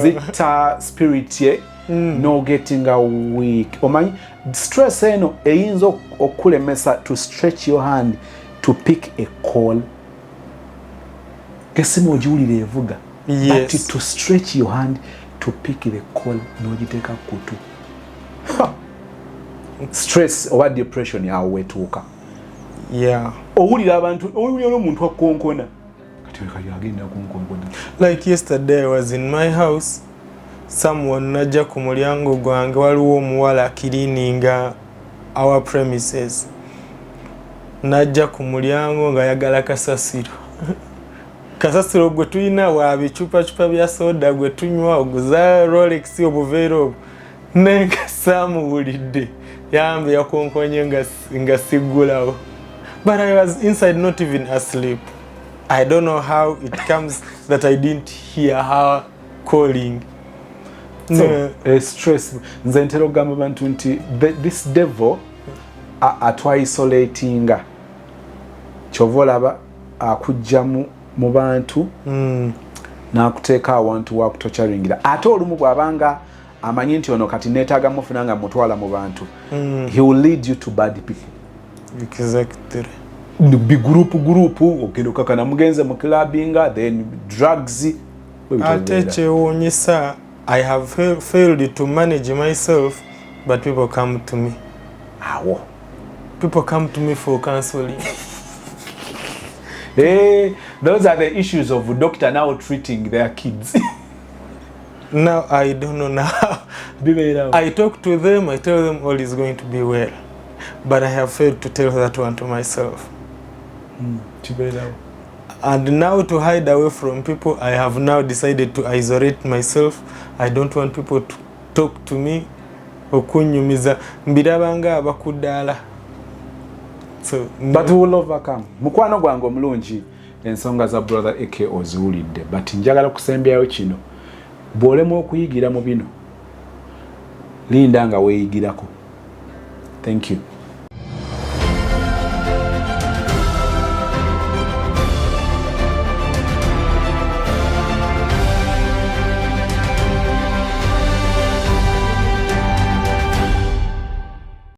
zita spirit ye no getting a weak. Omanyi stress eno eyinza okulemesa to stretch your hand to pick a call. Kesimu ojiwulire evuga. Yes. But to stretch your hand to pick the call n'ogiteeka kutu. Stress oba depression yawe wetuuka. Yeah. Owulira omuntu akonkona. Kati kali agenda kunkonkona. Like yesterday I was in my house. Someone najja ku mulyango gwange waliwo omuwala cleaninga our premises. Najja ku mulyango nga yagala kasasiro. Kasasiro gwe tulina wa bicupa bya soda gwe tunywa oguza Rolex obuveera obwo nenga samuwulidde yambe yakonkonye nga sigulawo. But I was inside not even asleep. I don't know how it comes that I didn't hear her calling. So, stress nze ntera okugamba abantu nti this devil atwaisolatinga kyova olaba akujja mu bantu n'akuteeka awantu wakutocharingira ate olumu bw'abanga amanyi nti ono kati neetaaga mufuna nga mutwala mu bantu he will lead you to bad people. Exactly. Group ogenda okakana mugenze mu clubbinga then drugs. Ate kyewuunyisa I have failed to manage myself, but people come to me. Awo. People come to me for counseling. Hey, those are the issues of a doctor now treating their kids. Now I don't know now. I talk to them, I tell them all is going to be well. But I have failed to tell that one to myself. And now to hide away from people, I have now decided to isolate myself. I don't want people to talk to me. Okunyumiza mbirabanga abakudala. So, but we will overcome. Mukwano gwange omulungi ensonga za brother Eke oziwulidde. But njagala kusembyayo kino. Bw'olema okuyigira mu bino, linda nga weeyigirako. Thank you.